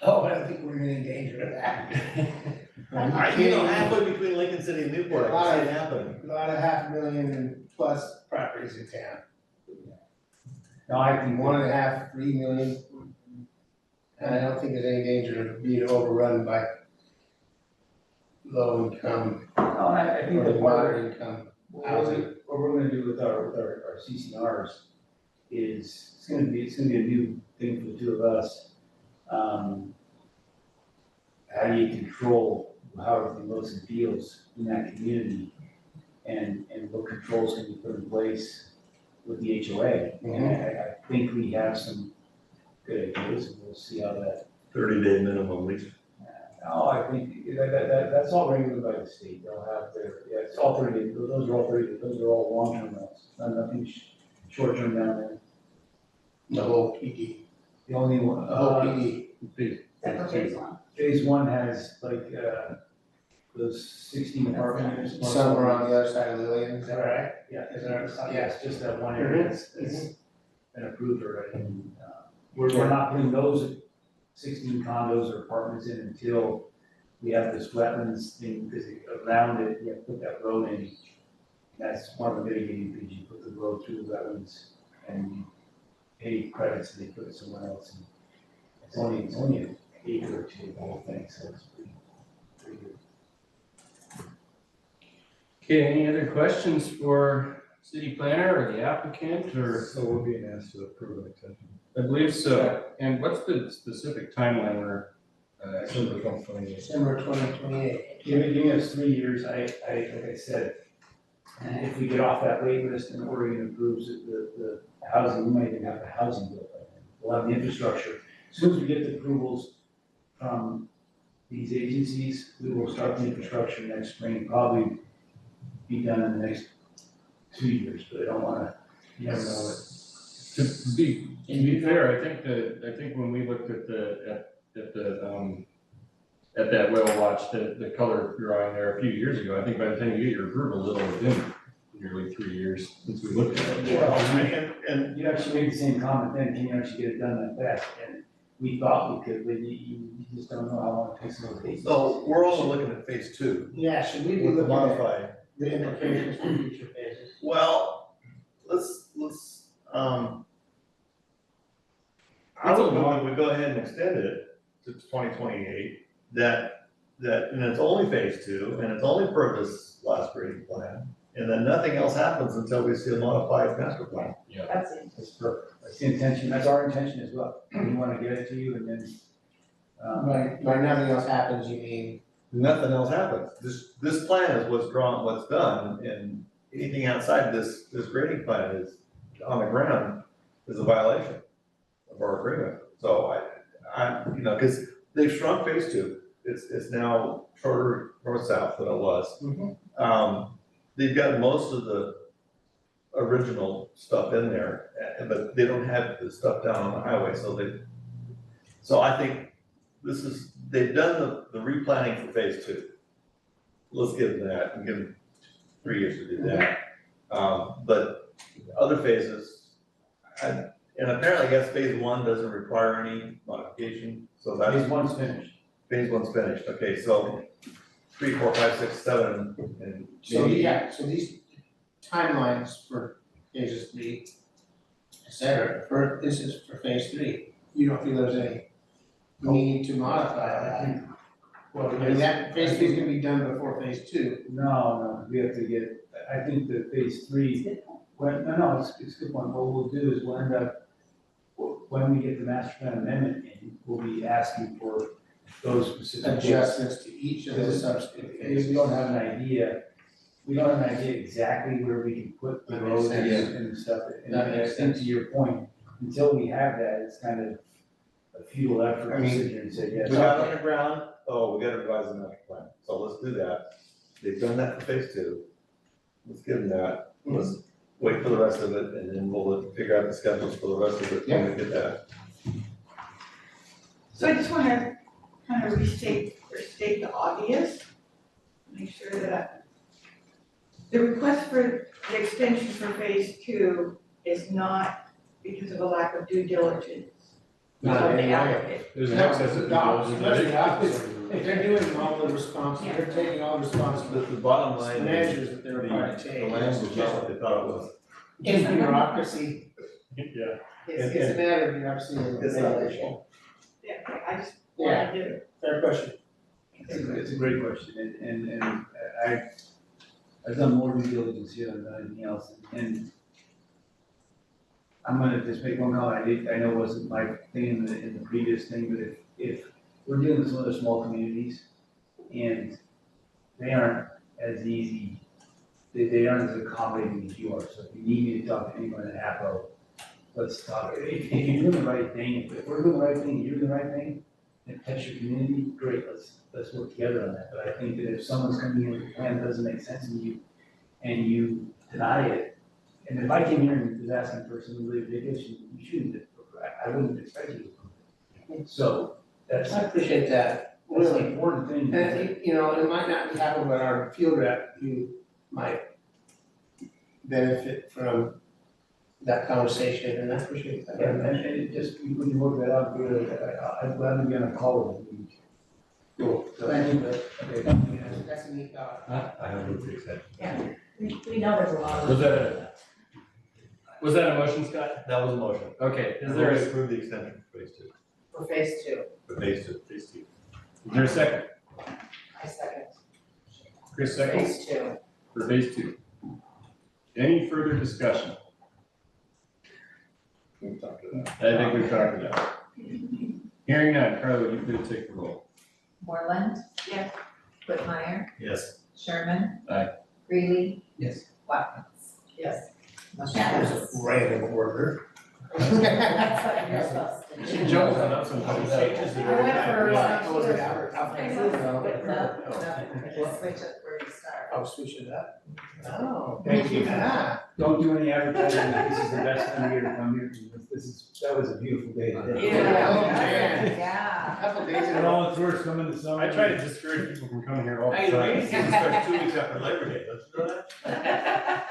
Oh, I don't think we're in any danger of that. Halfway between Lincoln City and Newport, I can see it happening. A lot of 500,000 plus properties in town. No, I think 1.5, 3 million. And I don't think there's any danger of being overrun by low income I think or the moderate income housing. What we're gonna do with our CCRs is, it's gonna be a new thing for the two of us. How do you control how everything looks and feels in that community? And what controls can be put in place with the HOA? And I think we have some good ideas, and we'll see how that. 30-day minimum lease. No, I think that's all regulated by the state. They'll have it's all 30, those are all 30, those are all long-term rentals, nothing short-term down there. The whole PD. The only one, The whole PD. phase one has like, those 16 apartment units. Some are on the other side of Lillian, is that right? Yeah, it's just that one area that's been approved already. And, we're not putting those 16 condos or apartments in until we have this wetlands thing, because around it, you have to put that road in. That's one of the mitigating things, you put the road through the wetlands and you pay credits and they put it somewhere else. And it's only an acre or two, the whole thing, so it's pretty good. Okay, any other questions for city planner or the applicant, or? So we're being asked to approve an extension. I believe so. And what's the specific timeline we're, December 2028. December 2028. Giving us 3 years, like I said, and if we get off that wait list and Oregon approves the housing, we might even have the housing built by then. We'll have the infrastructure. As soon as we get the approvals from these agencies, we will start the infrastructure next spring, probably be done in the next 2 years, but I don't wanna, you never know it. to be fair, I think when we looked at that whale watch, the color drawing there a few years ago, I think by the time you get your approval, it'll have been nearly 3 years since we looked at it. Well, and you actually made the same comment then, can you actually get it done that fast? And we thought we could, but you just don't know how long it takes to go. So we're also looking at phase 2. Yeah, should we be With the looking at modified. the implications for future phases? Well, let's I would go, when we go ahead and extend it to 2028, that, and it's only phase 2, and it's only per this last grading plan. and then nothing else happens until we see a modified master plan. That's it. That's perfect. That's the intention, that's our intention as well. We want to get it to you and then, By nothing else happens, you mean? Nothing else happens. This plan is what's drawn, what's done, and anything outside this grading plan is on the ground is a violation of our agreement. So I, because they've shrunk phase two. It's now shorter north-south than it was. They've got most of the original stuff in there, but they don't have the stuff down on the highway, so I think they've done the replanning for phase two. Let's give them that and give them 3 years to do that. But other phases, and apparently I guess phase one doesn't require any modification, so that's. phase one's finished. Phase one's finished, okay, so 3, 4, 5, 6, 7, and So, maybe. yeah, so these timelines for phases 3, et cetera, this is for phase 3, you don't feel there's any need to modify that? Well, I mean, that phase 3 is gonna be done before phase 2. No, we have to get, I think the phase three, it's a good one. What we'll do is we'll end up, when we get the master plan amendment in, we'll be asking for those specific Adjustments to each of those subsequent If phases. we don't have an idea, exactly where we can put the That makes roads sense. and stuff. And That I makes think to your point, until we have that, it's kind of a futile effort I to mean, sit here and say, yes. We got it on the ground, we gotta revise the master plan, so let's do that. They've done that for phase 2. Let's give them that, let's wait for the rest of it, and then we'll figure out the schedules for the rest of it when we get that. So I just wanna kind of state the obvious, make sure that the request for the extension for phase 2 is not because of a lack of due diligence Not of in the any way. applicant. There's an excess of due diligence. If they're doing all the responsibility, they're taking all the responsibility, The bottom line. measures that they're required to take. The land was not what they thought it was. In bureaucracy, Yeah. it's a matter of bureaucracy and It's not- regulation. Yeah, okay, I just Yeah, wanted to. fair question. It's a great question, and I've done more due diligence here than anything else, and I'm gonna just make one comment, I know it wasn't my thing in the previous thing, but if we're dealing with some other small communities, and they aren't as easy, they aren't as accommodating as you are, so if you need me to talk to anyone at Depoe, let's talk, if you're doing the right thing, if we're doing the right thing, you're doing the right thing, and touch your community, great, let's work together on that. But I think that if someone's coming in with a plan that doesn't make sense to you, and you deny it, and if I came here and was asking for something really ridiculous, you shouldn't, I wouldn't expect you to approve it. So that's I appreciate that, an really. important thing. And, it might not be happening, but our field rep, you might benefit from that conversation, and I appreciate that very much. And it just, we can work that out, I'd gladly be on a call with you. Cool. So, Thank you. okay. That's a neat thought. I have no extension. We know there's a lot of. Was that a motion, Scott? That was a motion. Okay, is Is there there a, approve the extension for phase 2? For phase 2, For phase 2. is there a second? I second. Chris seconds Phase 2. for phase 2. Any further discussion? We'll talk to that. I think we've talked about it. Hearing none, Carla, would you please take the roll? Moreland. Yes. Whitmire, Yes. Sherman. Aye. Greeley. Yes. Watkins. Yes. Motion That was passes. a random order. That's what you're supposed to do. She jumps on up sometimes. I went for, Oh, was it Albert? No, no, switch it where you start. I'll switch it up. Oh, Thank you. Ah, Don't do any advertising, this is the best time of year to come here, that was a beautiful day today. Yeah. Oh, man. Yeah. a couple days And ago. all the tourists come in the summer. I try to discourage people from coming here all the Hey, time. rainy season starts 2 weeks after Labor Day, don't you know that?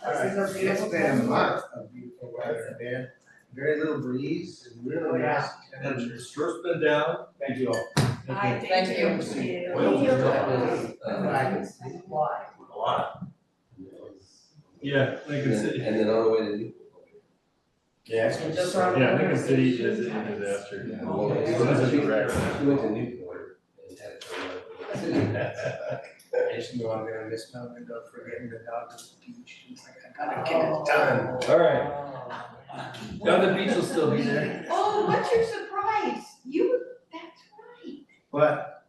All right, it's been a month of beautiful weather, man. Very little breeze and really nice temperatures. Sure been down. Thank you all. Hi, Thank you. Oil was up, Why? a lot. Yeah, Lincoln City. And then on the way to Depoe. Yeah, it's And just around the Yeah, corner. Lincoln City is a disaster. Yeah. Well, this is a wreck. We went to Newport and had it. just knew I'm gonna miss my window for getting the dog to the beach. It's like, I gotta get it done. All right. Now the beach will still be there. Oh, what's your surprise? That's right. But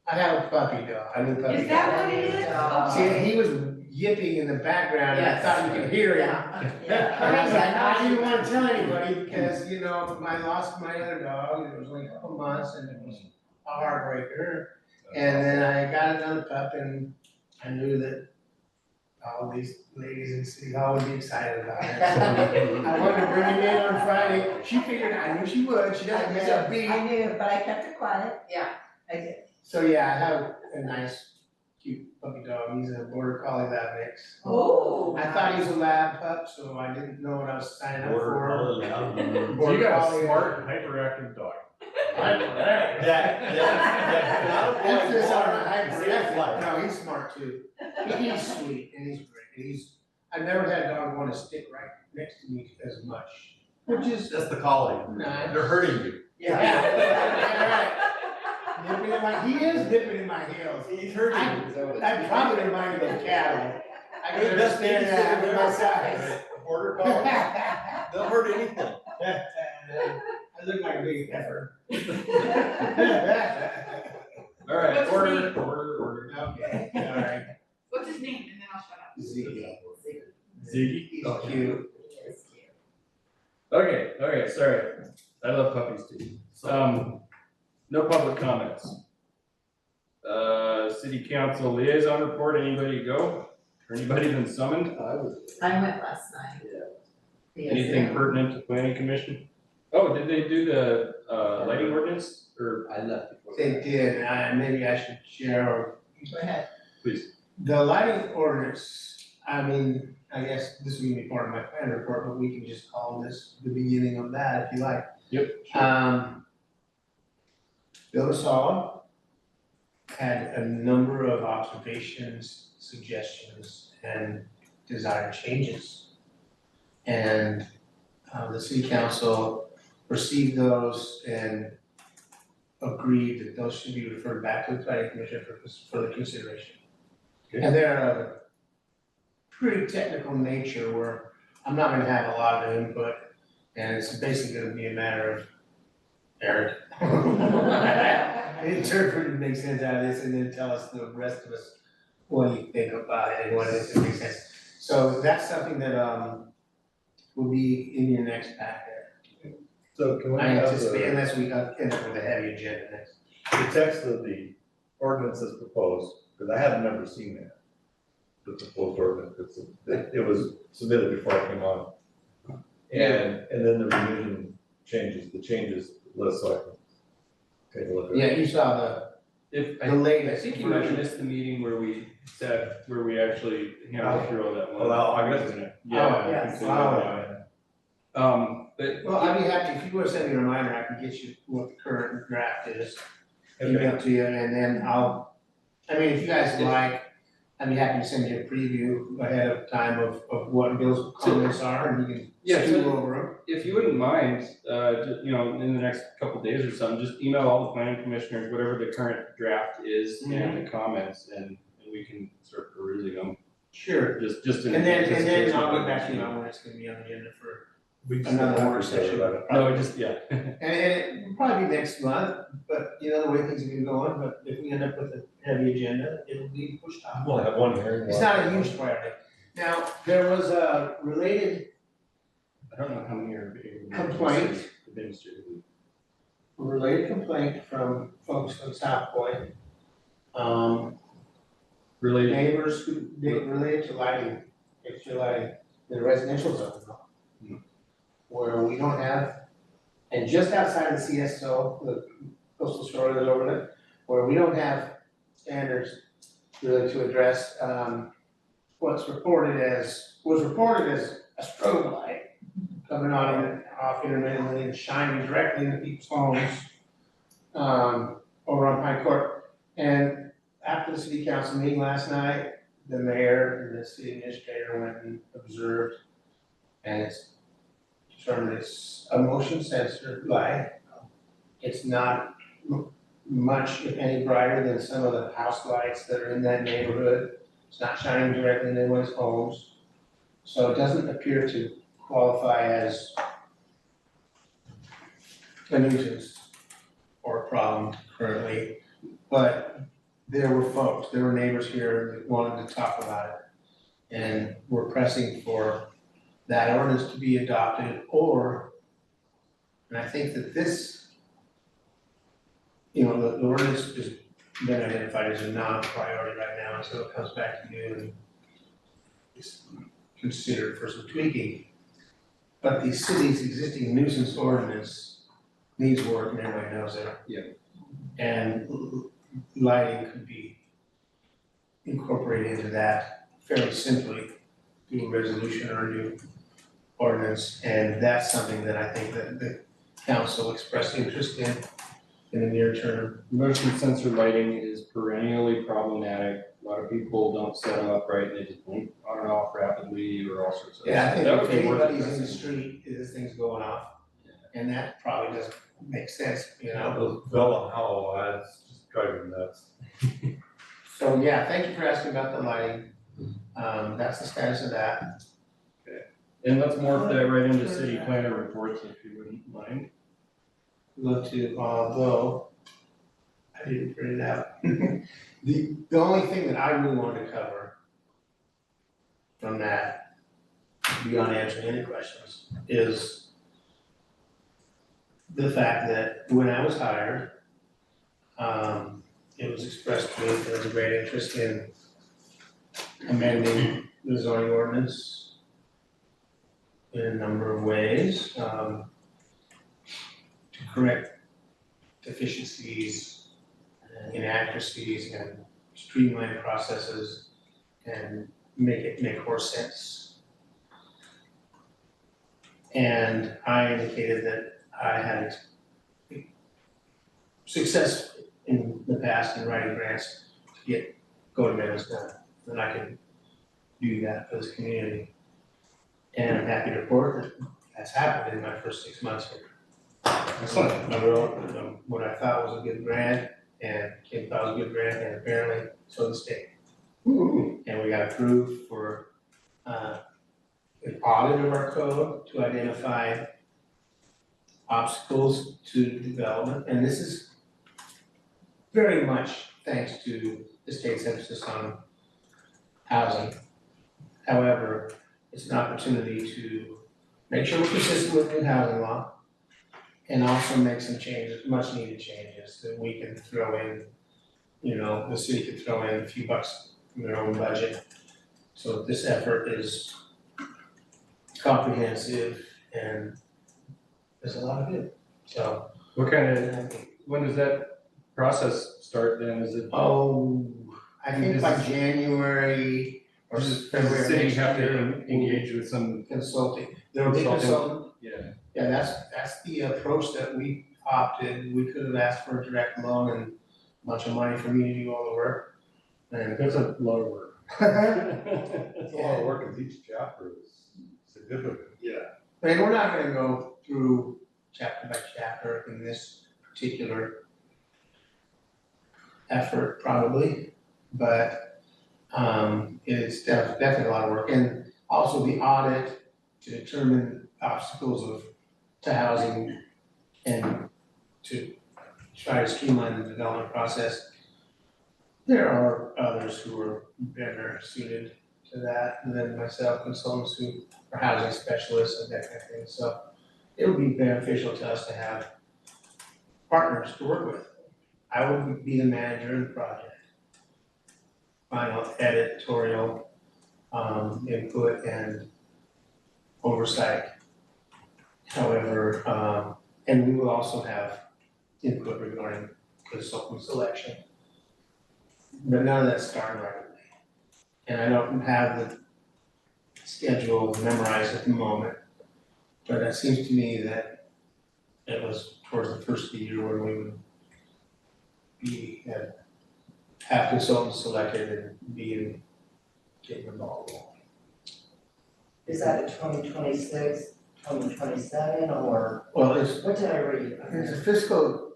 I have a puppy dog, I knew puppy dog. Is that what it is? See, Okay. he was yipping in the background and I Yes. thought you could hear him. Yeah. And I was like, I didn't wanna tell anybody because, you know, I lost my other dog, it was only a couple months and it was a heartbreaker. And then I got another pup and I knew that all these ladies in City Hall would be excited about it. So I wanted to bring it in on Friday, she figured, I knew she would, she doesn't miss a beat. I knew, but I kept it quiet. Yeah. I did. So yeah, I have a nice, cute puppy dog, he's a border collie lab mix. Oh. I thought he was a lab pup, so I didn't know what I was signing up for. So Border you got a collie. smart, hyperactive dog. Emphasis on the hyperactive. No, he's smart too. He's sweet and he's great. I've never had a dog want to stick right next to me as much, which is That's the calling. nice. They're hurting you. Yeah, right. Nipping in my, he is nipping in my heels. He's hurting you. That probably reminded me of cattle. I can understand that with my size. Border collie, they'll hurt anything. I look like a big heifer. All right, What's his order. Okay, all right. What's his name? And then I'll shut up. Ziggy. Ziggy? He's Okay. cute. He is cute. Okay, sorry. I love puppies too. No public comments. City council liaison report, anybody go? Or anybody been summoned? I went last night. Yeah. Anything pertinent to planning commission? Oh, did they do the, lighting ordinance, or, I left before. They did, maybe I should share. Go ahead. please? The lighting ordinance, I mean, I guess this will be part of my plan report, but we can just call this the beginning of that if you like. Yep. Bill Masala had a number of observations, suggestions, and desired changes. And the city council received those and agreed that those should be referred back to the planning commission for further consideration. Okay. And they're of a pretty technical nature where I'm not gonna have a lot of input, and it's basically gonna be a matter of Eric. Interpret and make sense out of this, and then tell us, the rest of us, what you think about it and what it makes sense. So that's something that will be in your next packet. So can we I have anticipate, the unless we end up with a heavy agenda next. text of the ordinance as proposed, because I have never seen that. The proposed ordinance, it was submitted before I came on. And then the revision changes list, so I can take a look at it. Yeah, you saw If, the I latest think you might have version. missed the meeting where we actually handled through all that one. Oh, August? Yeah. I think yes. so, Oh. yeah. But. Well, I'd be happy, if you want to send me a reminder, I can get you what the current draft is, Okay. email to you, and then if you guys like, I'd be happy to send you a preview ahead of time of what Bill's comments are, and you Yeah, can stew over them. If you wouldn't mind, in the next couple of days or something, just email all the planning commissioners, whatever the current draft is and the comments, and we can start perusing them, Sure. just in. And then anticipation I'll of get back to you the- on when it's gonna be on the agenda for We just another don't work have to say session. about it. No, just, yeah. And it will probably be next month, but you know the way things have been going, but if we end up with a heavy agenda, it'll be pushed off. We'll have one hearing. It's not a huge priority. Now, there was a related I don't know how many are. Complaint. Administratively. from folks on South Point. Related, Neighbors related to lighting, extra lighting, in the residential zone. Where we don't have, and just outside of the CSO, the coastal shore that over there, where we don't have standards really to address, was reported as a strobe light coming on and off intermittently and shining directly into people's homes, over on Pine Court. And after the city council meeting last night, the mayor and the city administrator went and observed, and it's determined it's a motion sensor light. It's not much, if any, brighter than some of the house lights that are in that neighborhood. It's not shining directly in anyone's homes. So it doesn't appear to qualify as a nuisance or a problem currently. But there were neighbors here that wanted to talk about it. And we're pressing for that ordinance to be adopted, and I think that this, the ordinance has been identified as a non-priority right now, until it comes back to you and is considered for some tweaking. But the city's existing nuisance ordinance needs work, and everybody knows it. Yeah. And lighting could be incorporated into that fairly simply through a resolution or a new ordinance, and that's something that I think that the council expressed interest in the near term. Motion sensor lighting is perennially problematic. A lot of people don't set them up right, and they just blink on and off rapidly or all sorts of. Yeah, I think That if would be worth anybody's in the addressing. street, this thing's going off, and that probably doesn't make sense, Those Bell and Hollow ads just drive me nuts. So, yeah, thank you for asking about the lighting. That's the status of that. And let's morph that right into city planner reports if you wouldn't mind. Look to, although I didn't print it out. The only thing that I really wanted to cover from that, beyond answering any questions, is the fact that when I was hired, it was expressed to me that there was a great interest in amending the zoning ordinance in a number of ways, to correct deficiencies, inaccuracies, and streamline processes, and make more sense. And I indicated that I had success in the past in writing grants to go to amendments done, and I can do that for this community. And I'm happy to report that that's happened in my first 6 months here. Excellent. I wrote what I thought was a good grant, and Kim thought was a good grant, and apparently so the state. And we got approved for an audit of our code to identify obstacles to development, and this is very much thanks to the state's emphasis on housing. However, it's an opportunity to make sure we're consistent with new housing law, and also make some changes, much needed changes that we can throw in, the city could throw in a few bucks from their own budget. So this effort is comprehensive and there's a lot of good, so. When does that process start then? Is it? I think by January or Does the February city next have year, to engage with some? consulting, there will be Consulting. consultant. Yeah. Yeah, that's the approach that we opted. We could have asked for a direct loan and a bunch of money for me to do all the work. And That's a lot of work. That's a lot of work, 'cause each chapter is significant. Yeah. And we're not gonna go through chapter by chapter in this particular effort probably, but it's definitely a lot of work. And also the audit to determine obstacles to housing and to try to streamline the development process. There are others who are better suited to that than myself, consultants who are housing specialists and that kind of thing. So it would be beneficial to us to have partners to work with. I would be the manager of the project. Final editorial input and oversight. However, and we will also have input regarding consultant selection. But none of that's starting right away. And I don't have the schedule memorized at the moment, but it seems to me that it was towards the first of the year when we would have consultants selected and getting the ball rolling. Is that a 2026, 2027, or Well, it's what did I read? a fiscal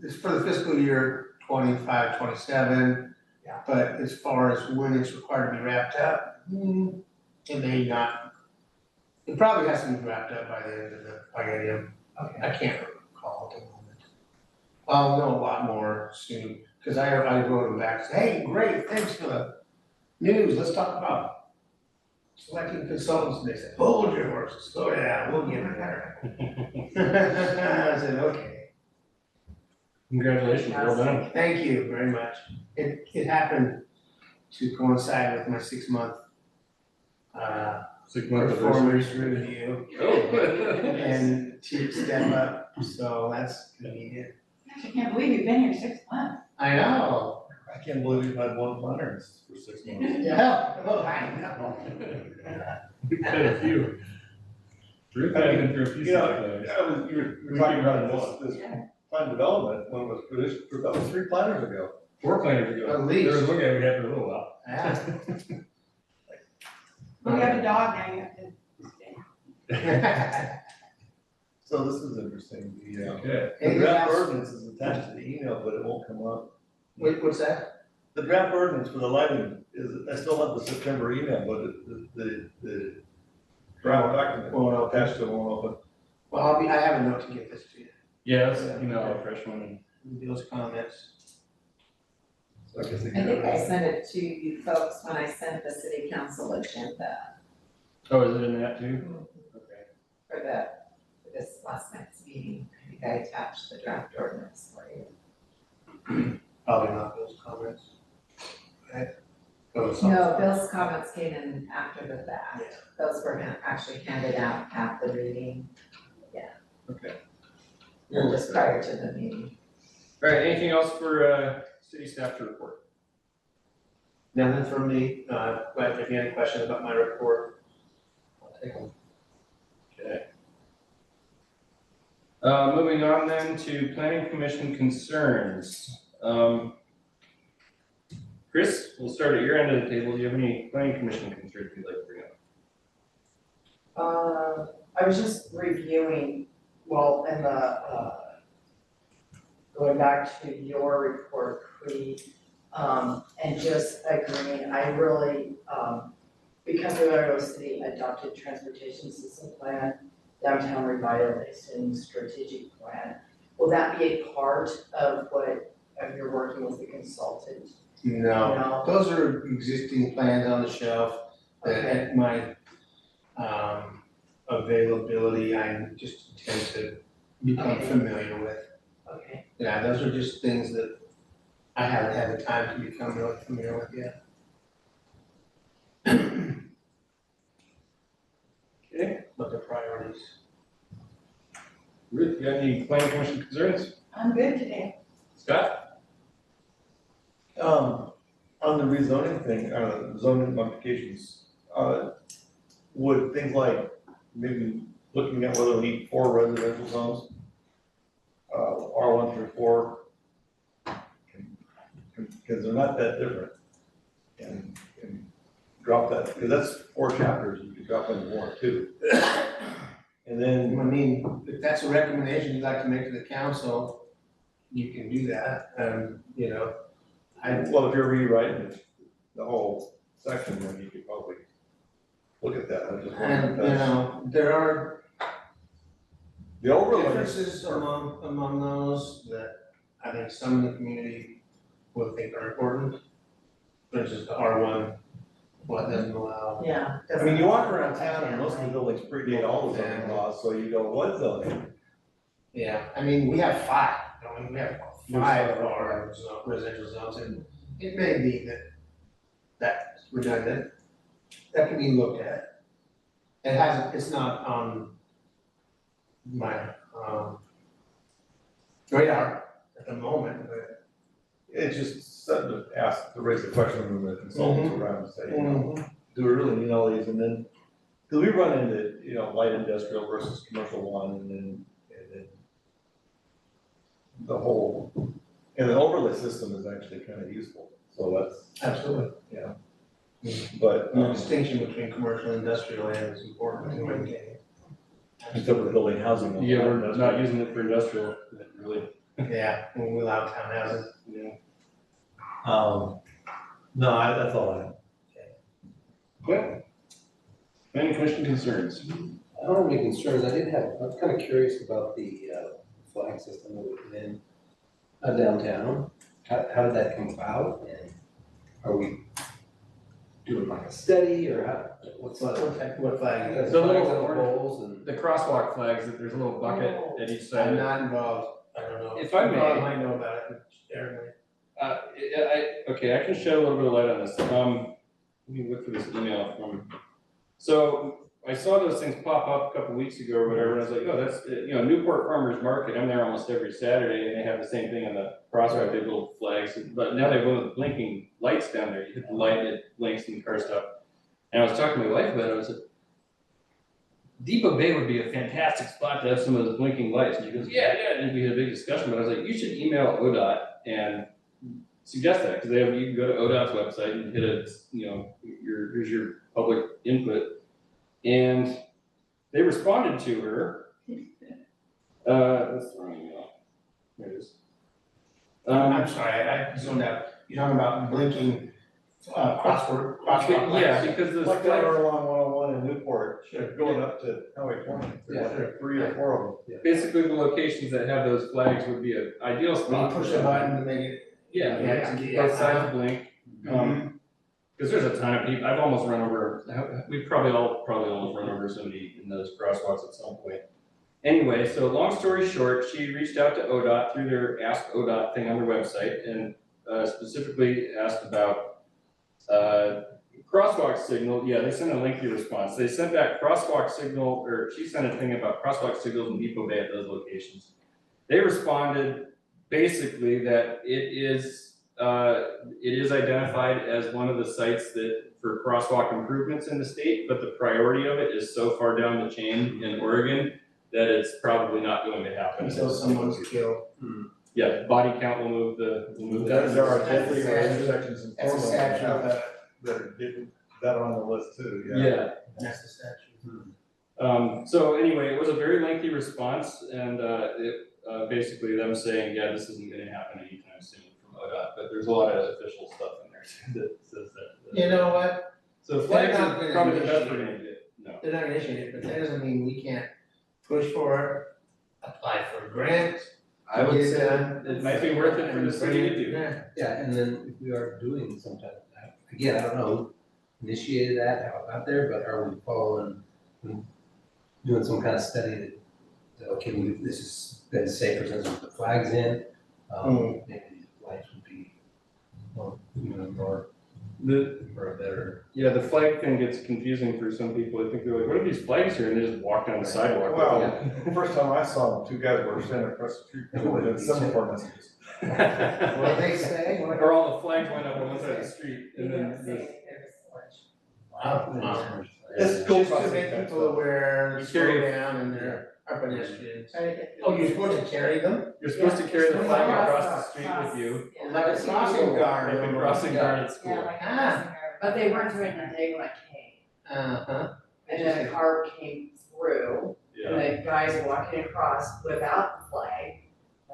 it's for the fiscal year 25, 27. Yeah. But as far as when it's required to be wrapped up, it may not. It probably has to be wrapped up by the end of the biennium. Okay. I can't recall at the moment. I'll know a lot more soon, because I wrote them back, say, hey, great, thanks for the news, let's talk about selecting consultants, and they said, hold your horses, slow down, we'll get there. I said, okay. Congratulations, well done. Thank you very much. It happened to coincide with my 6-month 6-month performance anniversary. review Oh. and to step up, so that's convenient. I can't believe you've been here 6 months. I know. I can't believe we've had one planner for 6 months. Yeah. Oh, I know. We've had a few. Rick and I have been through a few. You know, sometimes. you were talking about this plan development, when it was produced, that was 3 planners ago. 4 planners ago. At least. There was one guy we had for a little while. Yeah. Well, you have a dog now, you have to. So this is interesting, Okay. the draft ordinance is attached to the email, but it won't come up. What's that? The draft ordinance for the lighting is, I still have the September email, but the draft document Won't open. attached to it won't open. Well, I have a note to get this to you, Yeah, that's, a fresh one. Bill's comments. So I guess they I can. think I sent it to you folks when I sent the city council agenda Oh, is it in that too? Okay. for this last night's meeting. I think I attached the draft ordinance for you. Probably not Bill's comments. Okay. No, Bill's comments came in after the fact. Yeah. Those were actually handed out at the meeting. Okay. Or just prior to the meeting. All right, anything else for, city staff to report? Nothing from me, but if you have any questions about my report, I'll take them. Okay. Moving on then to planning commission concerns. Chris, we'll start at your end of the table. Do you have any planning commission concerns you'd like to bring up? I was just reviewing, well, in the, going back to your report, and just agreeing, I really, because the Monroe City adopted transportation system plan, downtown revitalization strategic plan, will that be a part of what, of your working with the consultant? No, No? those are existing plans on the shelf that Okay. at my availability, I just intend to become Okay. familiar with. Okay, Yeah, those are just things that I haven't had the time to become really familiar with yet. Okay. But the priorities. Ruth, you got any planning commission concerns? I'm good today. Scott? On the rezoning thing, zoning modifications, would things like maybe looking at whether we need 4 residential zones, R1 through 4, because they're not that different. And drop that, because that's 4 chapters, you could drop into 1 or 2. And then, I mean, if that's a recommendation you'd like to make to the council, you can do that, you know. well, if you're rewriting the whole section, then you could probably look at that. I just wondered And, if you that's- know, there are The overlay. differences among those that I think some in the community will think are important. For instance, the R1, what doesn't allow. yeah. I mean, you walk around town and most of the buildings predate all the zoning laws, so you go, what zoning? Yeah, I mean, we have 5, don't we? We have 5 R residential zones, and it may be that that's redundant. That can be looked at. It's not on my, radar at the moment, but. It's just something to ask, to raise the question when the consultants around and say, you know, do we really need all these? And then, because we run into, light industrial versus commercial one, and then the whole, and the overlay system is actually kind of useful, so that's, Absolutely. but, The distinction between commercial and industrial land is important to maintain. except for building housing. on Yeah, we're that, not using it for industrial, really. Yeah, when we allow townhouses. No, that's all I have. Well, planning commission concerns. I don't have any concerns. I was kind of curious about the flag system that we put in downtown. How did that come about? And are we doing like a study or how, what's What the? type, what flag? The The little flags on the orange- poles and. The crosswalk flags, that there's a little bucket at each side. I'm not involved, I don't know. If I may. Bob might know about it, Aaron Okay, I can shed a little bit of light on this. Let me look for this email from, so I saw those things pop up a couple weeks ago or whatever, and I was like, oh, that's, Newport Farmers Market, I'm there almost every Saturday, and they have the same thing on the crosswalk, they have little flags, but now they have one of the blinking lights down there, you hit the light, it blinks and the car stop. And I was talking to my wife about it, I was like, Depoe Bay would be a fantastic spot to have some of those blinking lights, and she goes, yeah, and we had a big discussion, but I was like, you should email ODOT and suggest that, because you can go to ODOT's website and hit a, here's your public input. And they responded to her. That's the wrong email. There it is. I'm sorry, I zoned out. You're talking about blinking, crosswalk Yeah, lights. because the Like flag, that are along 101 in Newport, going up to Highway 20, there's 3 or 4 of them. basically the locations that have those flags would be an ideal When spot. you push the button to make it. Yeah, to get- both sides blink. Because there's a ton of people, I've almost run over, we've probably almost run over somebody in those crosswalks at some point. Anyway, so long story short, she reached out to ODOT through their Ask ODOT thing on their website and specifically asked about crosswalk signal. Yeah, they sent a lengthy response. They sent back crosswalk signal, or she sent a thing about crosswalk signals in Depoe Bay at those locations. They responded basically that it is identified as one of the sites that for crosswalk improvements in the state, but the priority of it is so far down the chain in Oregon that it's probably not going to happen. Until someone's killed. Yeah, body count will move that. There are That's definitely a intersections in That's a Portland that statute, have that are getting that on the list too, Yeah. that's the statute. So anyway, it was a very lengthy response, and basically them saying, yeah, this isn't gonna happen anytime soon from ODOT, but there's a lot of official stuff in there too that says that. You know what? So flags They're not are gonna probably the best initiate we're gonna get, no. They're not gonna initiate it, but that doesn't mean we can't push for it, apply for grants. I would get it say done, it might be worth it for the city to do. Yeah. Yeah, and then if we are doing some type of that, again, I don't know who initiated that out there, but are we following, doing some kind of study that, okay, this has been safer since we put flags in, maybe these lights would be more, more, for a better. Yeah, the flag thing gets confusing for some people. I think they're like, what are these flags here? And they just walk down the sidewalk. Well, first time I saw them, 2 guys were standing across the street, with semaphore messages. What do they say? Or all the flags went up on one side of the street, and then there's. Wow. It's Just to make people aware, You slow carry- down and there are pedestrians. Oh, you're supposed to carry them? You're supposed to carry the flag Yeah. across the street with you, Like a crossing guard. like a crossing guard at school. Yeah, like Ah. But they weren't doing the day when I came, Uh-huh. and then a car came through, Yeah. and the guys walking across without the flag.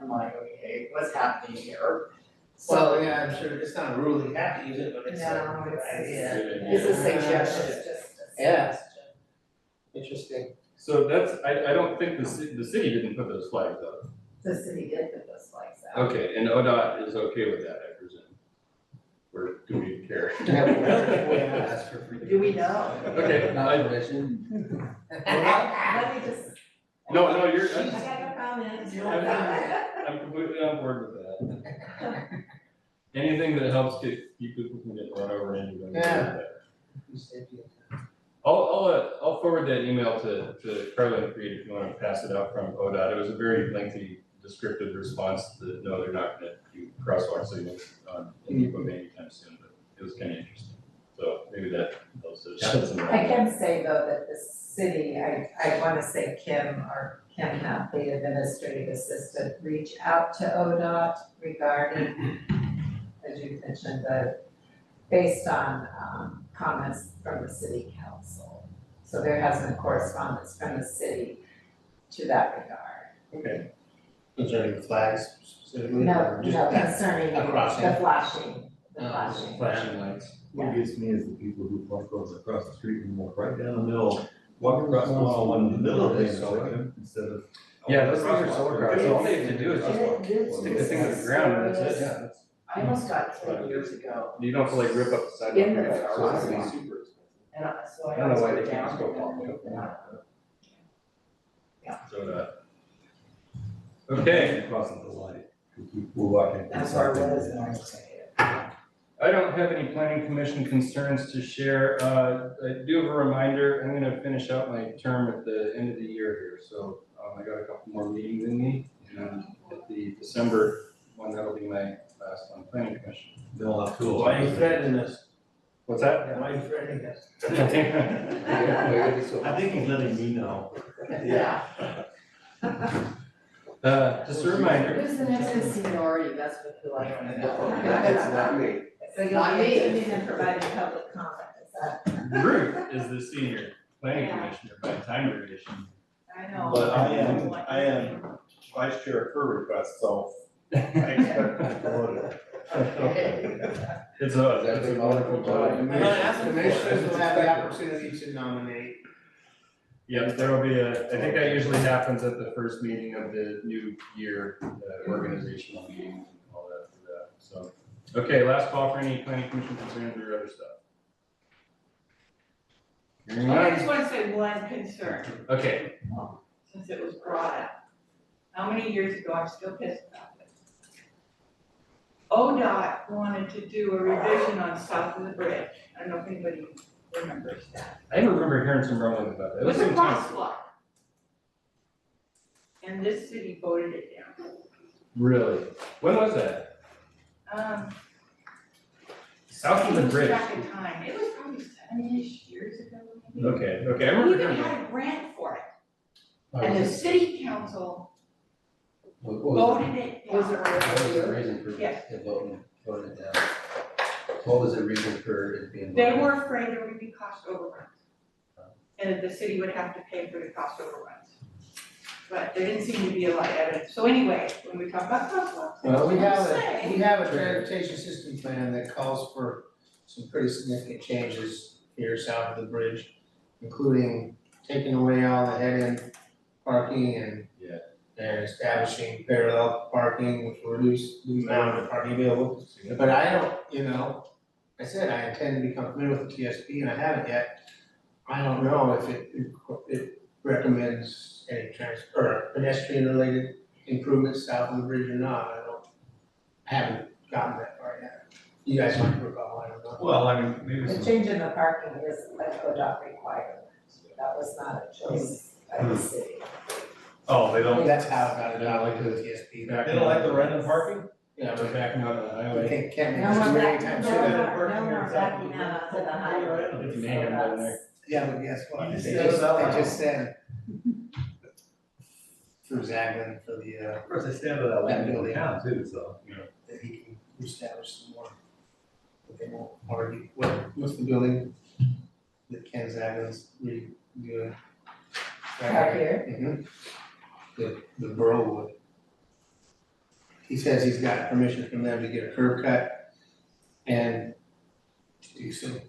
I'm like, okay, what's happening here? Well, yeah, I'm sure it's not a rule you have to use it, but it's a No, good it's- idea. It's a It's suggestion. just a Yeah. suggestion. Interesting. So that's, I don't think the city didn't put those flags up. The city did put those flags out. Okay, and ODOT is okay with that, I presume? Or do we care? Ask for free. Do we know? Okay, Not permission. Let me just. No, you're, I got no comments. I'm completely on board with that. Anything that helps keep people from getting run over and anything. Yeah. I'll forward that email to Carla and Creed if you want to pass it out from ODOT. It was a very lengthy, descriptive response that no, they're not going to do crosswalk signals in Depoe Bay anytime soon, but it was kind of interesting. So maybe that helps to shed some light. I can say though that the city, I wanna say Kim Happ, the administrative assistant, reach out to ODOT regarding, as you mentioned, based on comments from the city council. So there has been correspondence from the city to that regard. Okay. concerning the flags specifically? No, or just no, that concerning the across flashing, the Oh, flashing. Flashing lights. What gets me is the people who park over across the street and walk right down the middle, walk across the one in the middle of the intersection instead of. Yeah, those things are solar powered, so all they have to do is just stick the thing to the ground and that's it. Yeah, that's. I almost got 10 years ago, You don't have to like rip up the sidewalk. In the and car. power it. Super expensive. and so I I don't know always why go they can't down just go there pop and it. look. So that. Okay, Crossing the light. We're walking. That's where it was, and I was saying it. I don't have any planning commission concerns to share. I do have a reminder, I'm gonna finish out my term at the end of the year here, so I got a couple more meetings in me. And at the December one, that'll be my last on planning commission. They'll have two. Why are you threatening us? What's that? Why are you threatening us? I think he's letting me know. Yeah. Just a reminder. Who's the next in seniority, that's what you like. It's not me. So you'll Not be me. attending and providing public comment, is that? Ruth is the senior planning commissioner by time duration. I know. But I am vice chair of her request, so I expect to be promoted. It's a wonderful job. Commissioners will have the opportunity to nominate. Yep, there will be I think that usually happens at the first meeting of the new year, organizational meeting and all that for that, so. Okay, last call for any planning commission concerns or other stuff. Hearing I none. just want to say one concern, Okay, since it was brought up. How many years ago, I'm still pissed about it. ODOT wanted to do a revision on south of the bridge. I don't know if anybody remembers that. I remember hearing some rumblings about that. It was a some time. crosswalk. And this city voted it down. Really? When was that? South of the bridge? Back in time, it was probably 7-ish years ago, maybe. Okay, I We remember even hearing. had a grant for it, Oh, and the was it- city council what was voted it down. Was it What was the really? reason for Yes. it voting it down? What was the reason for it being voted? They were afraid there would be cost overruns. And that the city would have to pay for the cost overruns. But there didn't seem to be a lot of evidence. So anyway, when we talk about crosswalks. Well, we have say- we have a transportation system plan that calls for some pretty significant changes here south of the bridge, including taking away all the head-end parking and Yeah. and establishing parallel parking, which will reduce the amount of parking available. But I don't, I said I intend to become familiar with the TSP and I haven't yet. I don't know if it recommends any pedestrian related improvements south of the bridge or not. I haven't gotten that far yet. You guys might recall, I don't know. Well, I mean, maybe The some. change in the parking is an ODOT requirement, that was not a choice by the city. Oh, they don't, That's how it got adopted to the TSP. Back they don't like the random parking? Yeah, We're but backing out on the we highway. can't No make more this back, anytime no soon. more, no more backing out onto the highway. It's mayhem down there. Yeah, but guess what? You They just just said- said through Zaglin for the, Of course, they stand for that land in town too, so. that he can establish some more. But they won't already, what's the building that Ken Zaglin's redoing? Back here? Mhm. The Burlwood. He says he's got permission from them to get a curb cut and to do some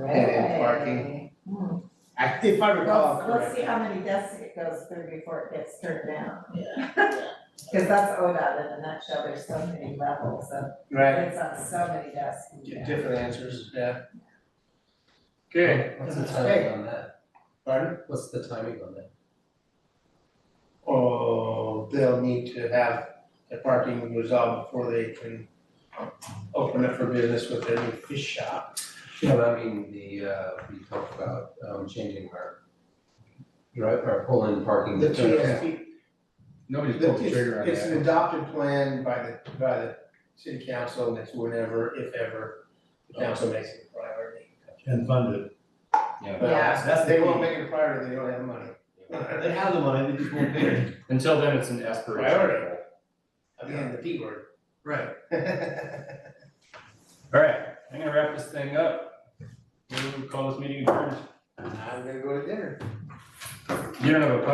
head-end parking. Hmm. If I recall Well, let's see correctly. how many desks it goes through before it gets turned down. Cause that's ODOT in a nutshell, there's so many levels of, Right, it's on so many desks. different answers, yeah. Okay, What's the timing on that? Pardon? What's the timing on that? Oh, they'll need to have the parking resolved before they can open up for business with their new fish shop. No, I mean, we talked about, changing our pull-in parking. The TSP, nobody's pulled the trigger on it's an that. adopted plan by the city council, and it's whenever, if ever, the council makes it a priority. And funded. Yeah, But Yeah. That's the they key. won't make it a priority, they don't have money. They have the money, they just won't pay it. until then, it's an aspiration. Priority. Again, the P word. Right. All right, I'm gonna wrap this thing up. We'll call this meeting adjourned. I'm gonna go to dinner. You don't have a puppy?